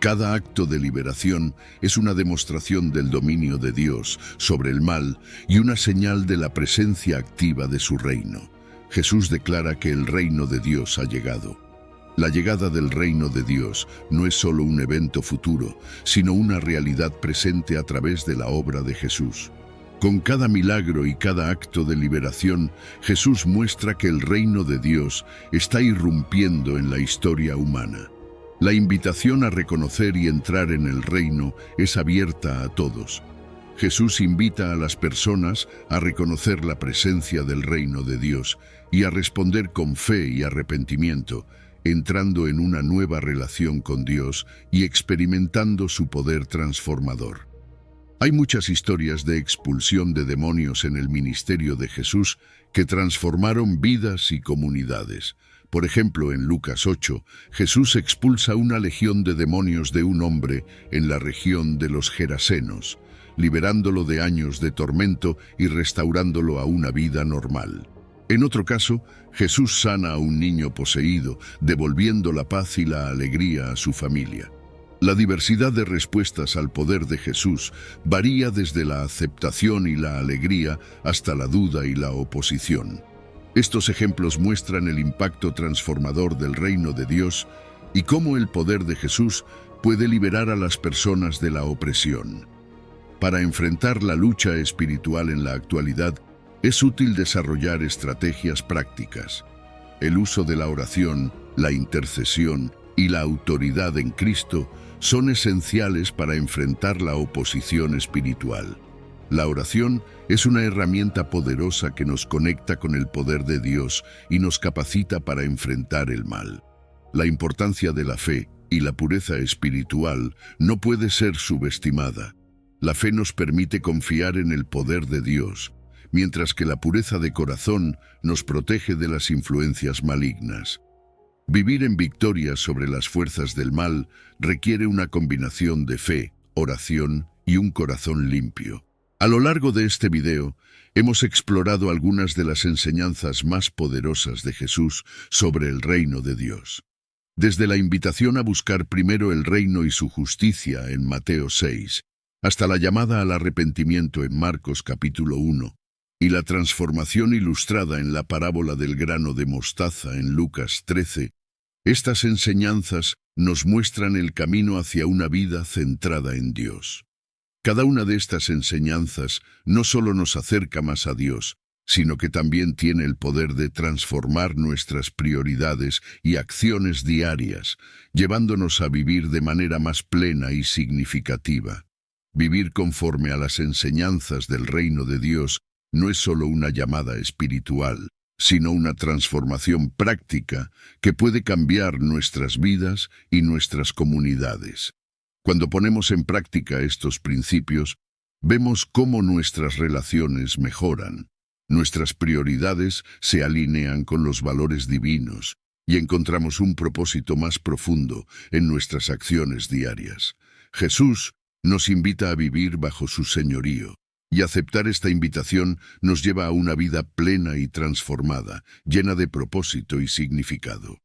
Cada acto de liberación es una demostración del dominio de Dios sobre el mal y una señal de la presencia activa de su reino. Jesús declara que el reino de Dios ha llegado. La llegada del reino de Dios no es solo un evento futuro, sino una realidad presente a través de la obra de Jesús. Con cada milagro y cada acto de liberación, Jesús muestra que el reino de Dios está irrumpiendo en la historia humana. La invitación a reconocer y entrar en el reino es abierta a todos. Jesús invita a las personas a reconocer la presencia del reino de Dios y a responder con fe y arrepentimiento, entrando en una nueva relación con Dios y experimentando su poder transformador. Hay muchas historias de expulsión de demonios en el ministerio de Jesús que transformaron vidas y comunidades. Por ejemplo, en Lucas 8, Jesús expulsa una legión de demonios de un hombre en la región de los Gerasenos, liberándolo de años de tormento y restaurándolo a una vida normal. En otro caso, Jesús sana a un niño poseído, devolviendo la paz y la alegría a su familia. La diversidad de respuestas al poder de Jesús varía desde la aceptación y la alegría hasta la duda y la oposición. Estos ejemplos muestran el impacto transformador del reino de Dios y cómo el poder de Jesús puede liberar a las personas de la opresión. Para enfrentar la lucha espiritual en la actualidad, es útil desarrollar estrategias prácticas. El uso de la oración, la intercesión y la autoridad en Cristo son esenciales para enfrentar la oposición espiritual. La oración es una herramienta poderosa que nos conecta con el poder de Dios y nos capacita para enfrentar el mal. La importancia de la fe y la pureza espiritual no puede ser subestimada. La fe nos permite confiar en el poder de Dios, mientras que la pureza de corazón nos protege de las influencias malignas. Vivir en victoria sobre las fuerzas del mal requiere una combinación de fe, oración y un corazón limpio. A lo largo de este video, hemos explorado algunas de las enseñanzas más poderosas de Jesús sobre el reino de Dios. Desde la invitación a buscar primero el reino y su justicia en Mateo 6, hasta la llamada al arrepentimiento en Marcos capítulo 1, y la transformación ilustrada en la parábola del grano de mostaza en Lucas 13, estas enseñanzas nos muestran el camino hacia una vida centrada en Dios. Cada una de estas enseñanzas no solo nos acerca más a Dios, sino que también tiene el poder de transformar nuestras prioridades y acciones diarias, llevándonos a vivir de manera más plena y significativa. Vivir conforme a las enseñanzas del reino de Dios no es solo una llamada espiritual, sino una transformación práctica que puede cambiar nuestras vidas y nuestras comunidades. Cuando ponemos en práctica estos principios, vemos cómo nuestras relaciones mejoran, nuestras prioridades se alinean con los valores divinos y encontramos un propósito más profundo en nuestras acciones diarias. Jesús nos invita a vivir bajo su señorío, Y aceptar esta invitación nos lleva a una vida plena y transformada, llena de propósito y significado.